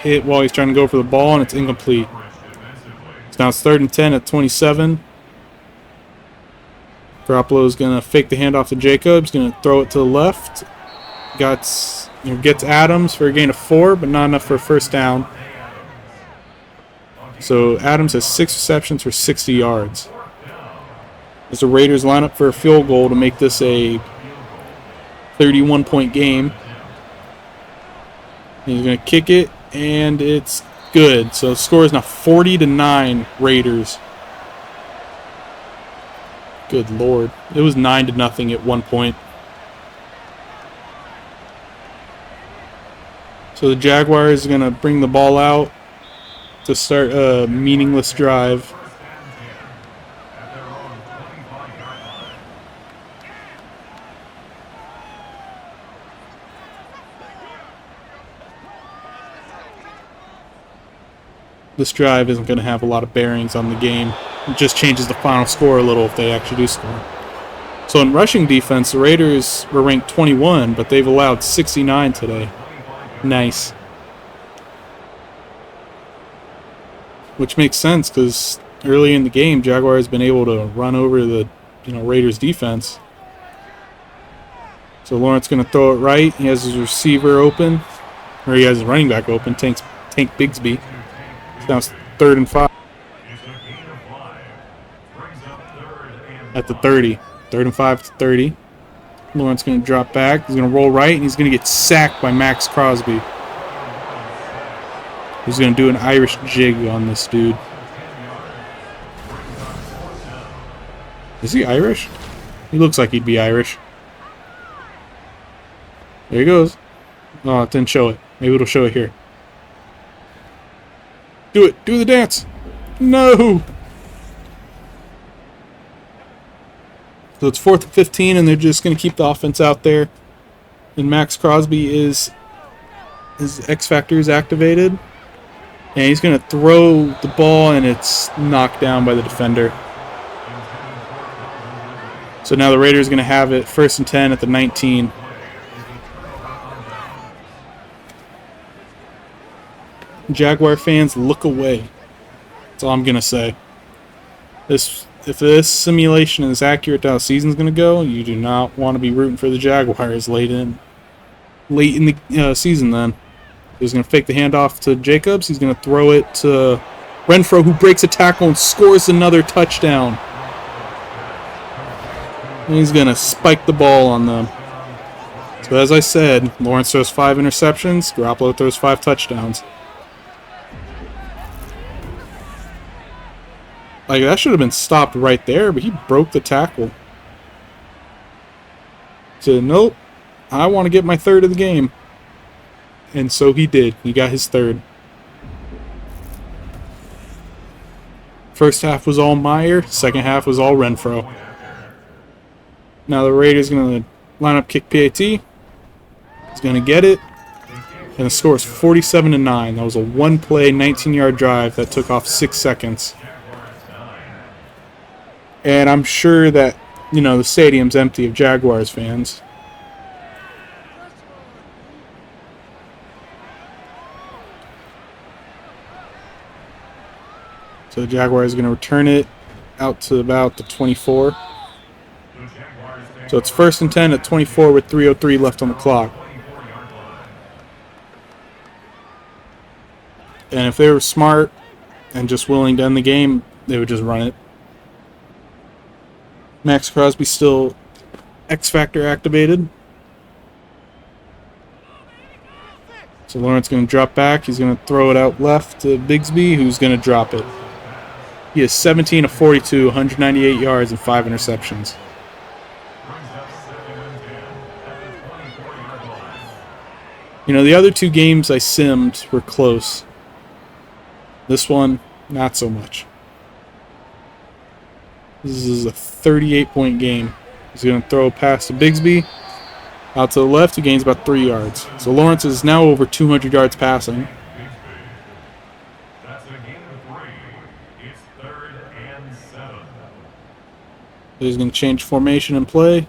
hit while he's trying to go for the ball, and it's incomplete. So now it's 3rd and 10 at 27. Garoppolo is going to fake the handoff to Jacobs. Going to throw it to the left. Gets Adams for a gain of 4, but not enough for a first down. So Adams has 6 receptions for 60 yards. As the Raiders line up for a field goal to make this a 31-point game. He's going to kick it, and it's good. So the score is now 40-9 Raiders. Good Lord. It was 9-0 at one point. So the Jaguars are going to bring the ball out to start a meaningless drive. This drive isn't going to have a lot of bearings on the game. It just changes the final score a little if they actually do score. So in rushing defense, the Raiders were ranked 21, but they've allowed 69 today. Nice. Which makes sense because early in the game, Jaguars has been able to run over the Raiders defense. So Lawrence going to throw it right. He has his receiver open, or he has his running back open. Tank Bigsby. Now it's 3rd and 5. At the 30. 3rd and 5 to 30. Lawrence going to drop back. He's going to roll right, and he's going to get sacked by Max Crosby. He's going to do an Irish jig on this dude. Is he Irish? He looks like he'd be Irish. There he goes. Oh, it didn't show it. Maybe it'll show it here. Do it. Do the dance. No. So it's 4th and 15, and they're just going to keep the offense out there. And Max Crosby his X Factor is activated. And he's going to throw the ball, and it's knocked down by the defender. So now the Raiders are going to have it 1st and 10 at the 19. Jaguar fans, look away. That's all I'm going to say. If this simulation is accurate to how the season's going to go, you do not want to be rooting for the Jaguars late in the season then. He's going to fake the handoff to Jacobs. He's going to throw it to Renfro, who breaks a tackle and scores another touchdown. And he's going to spike the ball on them. So as I said, Lawrence throws 5 interceptions. Garoppolo throws 5 touchdowns. Like, that should have been stopped right there, but he broke the tackle. So, nope. I want to get my 3rd of the game. And so he did. He got his 3rd. First half was all Meyer. Second half was all Renfro. Now the Raiders going to line up kick PAT. He's going to get it. And the score is 47-9. That was a one-play, 19-yard drive that took off 6 seconds. And I'm sure that, the stadium's empty of Jaguars fans. So the Jaguars are going to return it out to about the 24. So it's 1st and 10 at 24 with 3:03 left on the clock. And if they were smart and just willing to end the game, they would just run it. Max Crosby still X Factor activated. So Lawrence going to drop back. He's going to throw it out left to Bigsby, who's going to drop it. He is 17 of 42, 198 yards, and 5 interceptions. The other 2 games I simmed were close. This one, not so much. This is a 38-point game. He's going to throw a pass to Bigsby. Out to the left, he gains about 3 yards. So Lawrence is now over 200 yards passing. That's a gain of 3. It's 3rd and 7. He's going to change formation and play.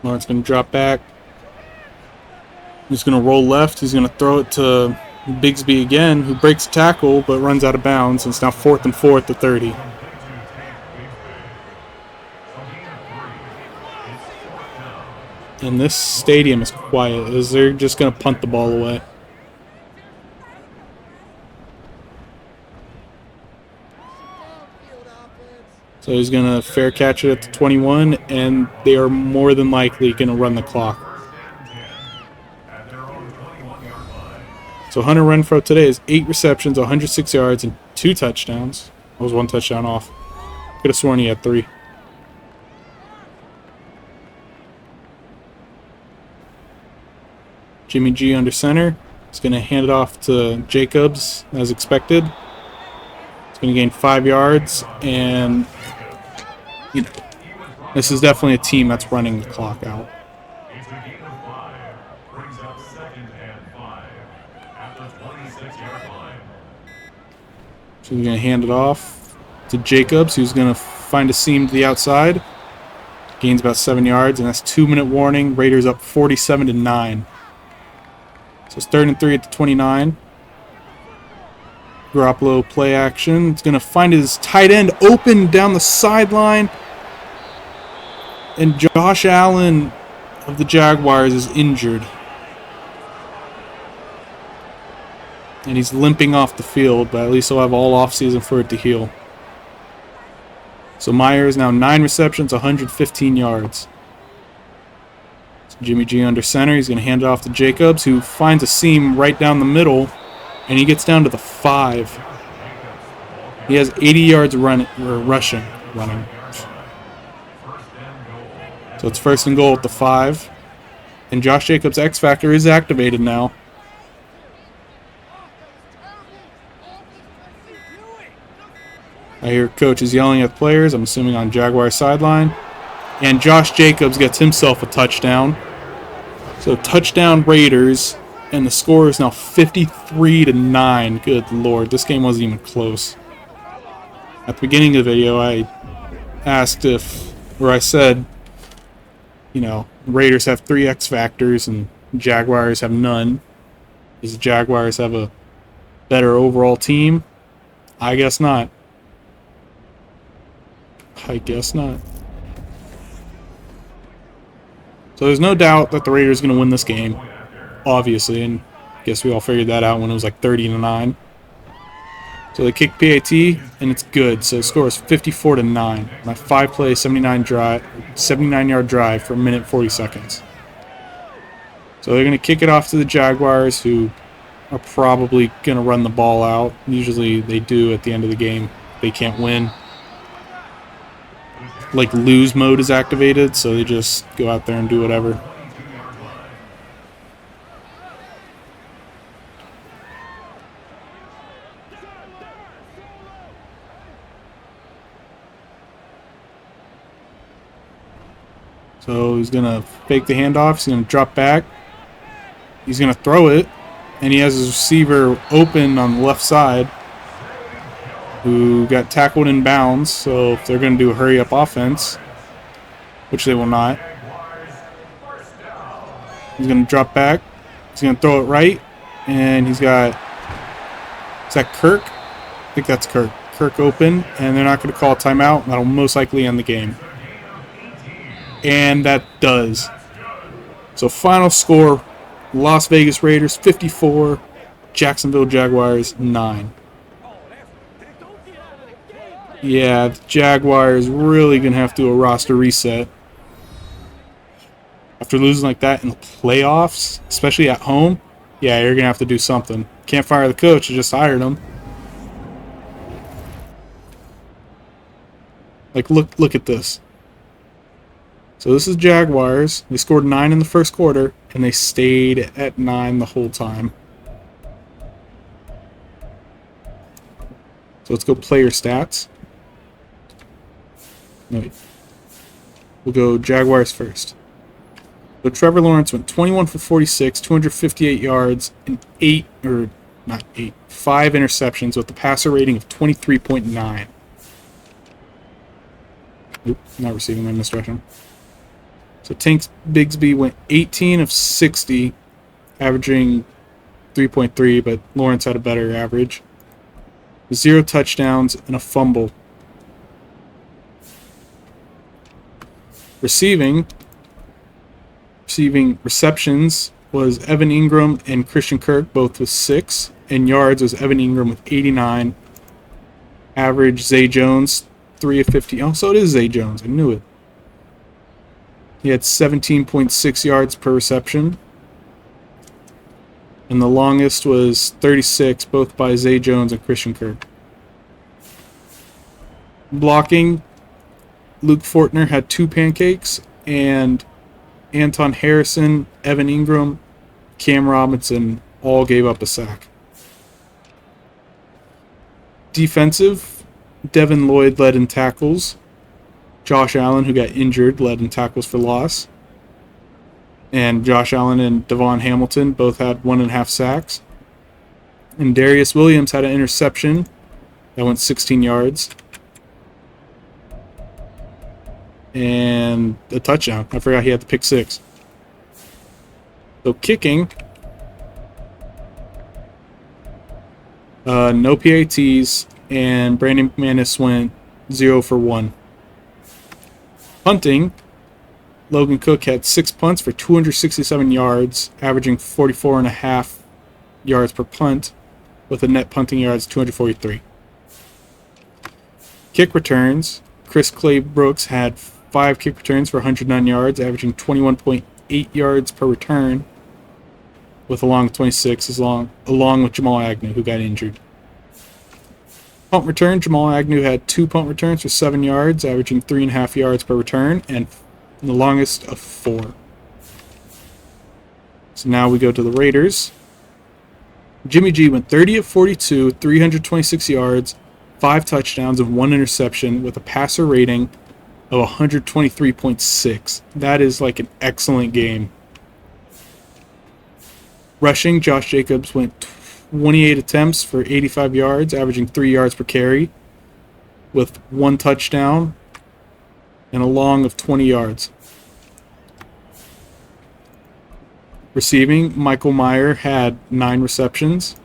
Lawrence going to drop back. He's going to roll left. He's going to throw it to Bigsby again, who breaks a tackle but runs out of bounds. It's now 4th and 4 at the 30. And this stadium is quiet, as they're just going to punt the ball away. So he's going to fair catch it at the 21, and they are more than likely going to run the clock. So Hunter Renfro today has 8 receptions, 106 yards, and 2 touchdowns. I was 1 touchdown off. Could have sworn he had 3. Jimmy G under center. He's going to hand it off to Jacobs as expected. He's going to gain 5 yards, and you know, this is definitely a team that's running the clock out. It's a gain of 5. Brings up 2nd and 5 at the 26-yard line. So we're going to hand it off to Jacobs, who's going to find a seam to the outside. Gains about 7 yards, and that's 2-minute warning. Raiders up 47-9. So it's 3rd and 3 at the 29. Garoppolo play action. He's going to find his tight end open down the sideline. And Josh Allen of the Jaguars is injured. And he's limping off the field, but at least he'll have all offseason for it to heal. So Myers now 9 receptions, 115 yards. So Jimmy G under center. He's going to hand it off to Jacobs, who finds a seam right down the middle, and he gets down to the 5. He has 80 yards rushing. So it's 1st and goal at the 5. And Josh Jacobs' X Factor is activated now. I hear coaches yelling at players, I'm assuming on Jaguars sideline. And Josh Jacobs gets himself a touchdown. So touchdown Raiders, and the score is now 53-9. Good Lord, this game wasn't even close. At the beginning of the video, I asked I said, you know, Raiders have 3 X Factors and Jaguars have none. Does the Jaguars have a better overall team? I guess not. I guess not. So there's no doubt that the Raiders are going to win this game, obviously, and I guess we all figured that out when it was like 30-9. So they kick PAT, and it's good. So the score is 54-9. My 5-play, 79-yard drive for 1 minute 40 seconds. So they're going to kick it off to the Jaguars, who are probably going to run the ball out. Usually they do at the end of the game. They can't win. Like lose mode is activated, so they just go out there and do whatever. So he's going to fake the handoff. He's going to drop back. He's going to throw it. And he has his receiver open on the left side, who got tackled in bounds. So if they're going to do a hurry-up offense, which they will not, he's going to drop back. He's going to throw it right. And he's got, is that Kirk? I think that's Kirk. Kirk open, and they're not going to call a timeout. That'll most likely end the game. And that does. So final score, Las Vegas Raiders 54, Jacksonville Jaguars 9. Yeah, the Jaguars really going to have to do a roster reset. After losing like that in the playoffs, especially at home, yeah, you're going to have to do something. Can't fire the coach, you just hired him. Like, look at this. So this is Jaguars. They scored 9 in the first quarter, and they stayed at 9 the whole time. So let's go player stats. No, wait. We'll go Jaguars first. So Trevor Lawrence went 21 for 46, 258 yards, and 5 interceptions with a passer rating of 23.9. Oop, not receiving, I misread him. So Tank Bigsby went 18 of 60, averaging 3.3, but Lawrence had a better average. 0 touchdowns and a fumble. Receiving receptions was Evan Ingram and Christian Kirk, both with 6. And yards was Evan Ingram with 89. Average, Zay Jones, 3 of 50. Oh, so it is Zay Jones. I knew it. He had 17.6 yards per reception. And the longest was 36, both by Zay Jones and Christian Kirk. Blocking, Luke Fortner had 2 pancakes, and Anton Harrison, Evan Ingram, Cam Robinson all gave up a sack. Defensive, Devin Lloyd led in tackles. Josh Allen, who got injured, led in tackles for loss. And Josh Allen and Devon Hamilton both had 1.5 sacks. And Darius Williams had an interception that went 16 yards. And a touchdown. I forgot he had the pick 6. So kicking, no PATs, and Brandon McManus went 0 for 1. Punting, Logan Cook had 6 punts for 267 yards, averaging 44.5 yards per punt, with a net punting yards 243. Kick returns, Chris Clay Brooks had 5 kick returns for 109 yards, averaging 21.8 yards per return, with along with 26 along with Jamal Agnew, who got injured. Punt return, Jamal Agnew had 2 punt returns for 7 yards, averaging 3.5 yards per return, and the longest of 4. So now we go to the Raiders. Jimmy G went 30 of 42, 326 yards, 5 touchdowns, and 1 interception with a passer rating of 123.6. That is like an excellent game. Rushing, Josh Jacobs went 28 attempts for 85 yards, averaging 3 yards per carry, with 1 touchdown and a long of 20 yards. Receiving, Michael Mayer had 9 receptions.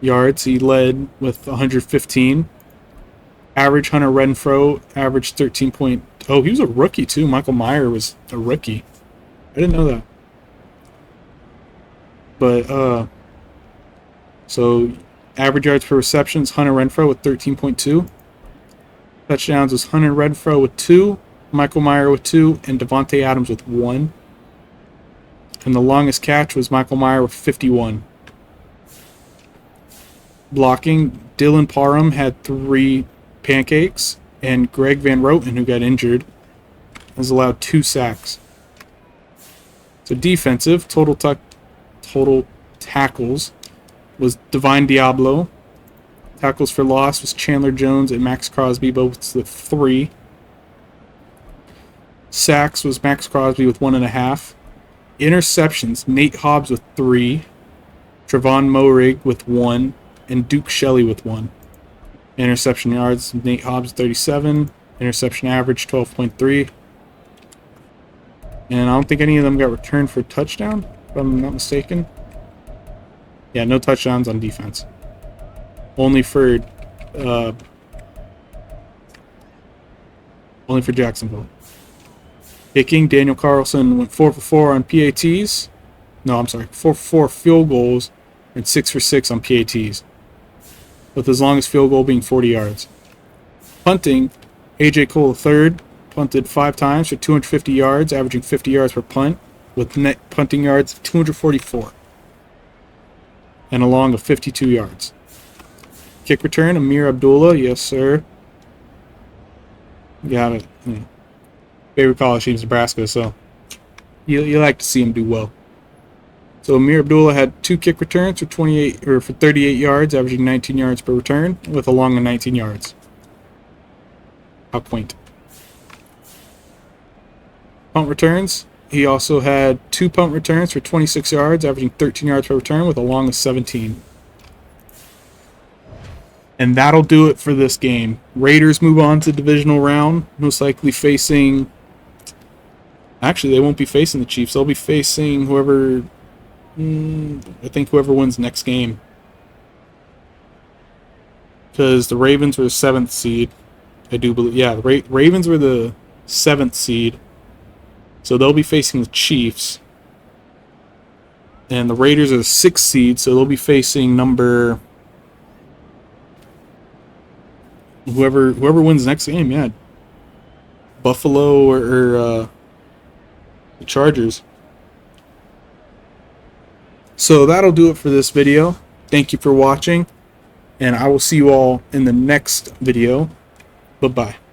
Yards, he led with 115. Average, Hunter Renfrow averaged 13 point... Oh, he was a rookie too. Michael Mayer was a rookie. I didn't know that. But, so average yards per receptions, Hunter Renfrow with 13.2. Touchdowns was Hunter Renfrow with 2, Michael Mayer with 2, and Devontae Adams with 1. And the longest catch was Michael Mayer with 51. Blocking, Dylan Parham had 3 pancakes, and Greg Van Roten, who got injured, has allowed 2 sacks. So defensive, total tackles was Divine Diablo. Tackles for loss was Chandler Jones and Max Crosby, both with 3. Sacks was Max Crosby with 1.5. Interceptions, Nate Hobbs with 3. Trevon Moehrig with 1. And Duke Shelley with 1. Interception yards, Nate Hobbs 37. Interception average 12.3. And I don't think any of them got returned for a touchdown, if I'm not mistaken. Yeah, no touchdowns on defense. Only for Jacksonville. Kicking, Daniel Carlson went 4 for 4 on PATs. No, I'm sorry, 4 for 4 field goals and 6 for 6 on PATs, with his longest field goal being 40 yards. Punting, AJ Cole III punted 5 times for 250 yards, averaging 50 yards per punt, with net punting yards of 244 and a long of 52 yards. Kick return, Amir Abdullah, yes sir. Got it. Yeah. Favorite college team is Nebraska, so you like to see him do well. So Amir Abdullah had 2 kick returns for 38 yards, averaging 19 yards per return, with a long of 19 yards. How quaint. Punt returns. He also had 2 punt returns for 26 yards, averaging 13 yards per return, with a long of 17. And that'll do it for this game. Raiders move on to Divisional Round, most likely facing... Actually, they won't be facing the Chiefs. They'll be facing whoever... I think whoever wins next game. Because the Ravens were the 7th seed. I do believe... Yeah, the Ravens were the 7th seed. So they'll be facing the Chiefs. And the Raiders are the 6th seed, so they'll be facing number... Whoever wins next game, yeah. Buffalo or the Chargers. So that'll do it for this video. Thank you for watching, and I will see you all in the next video. Bye-bye.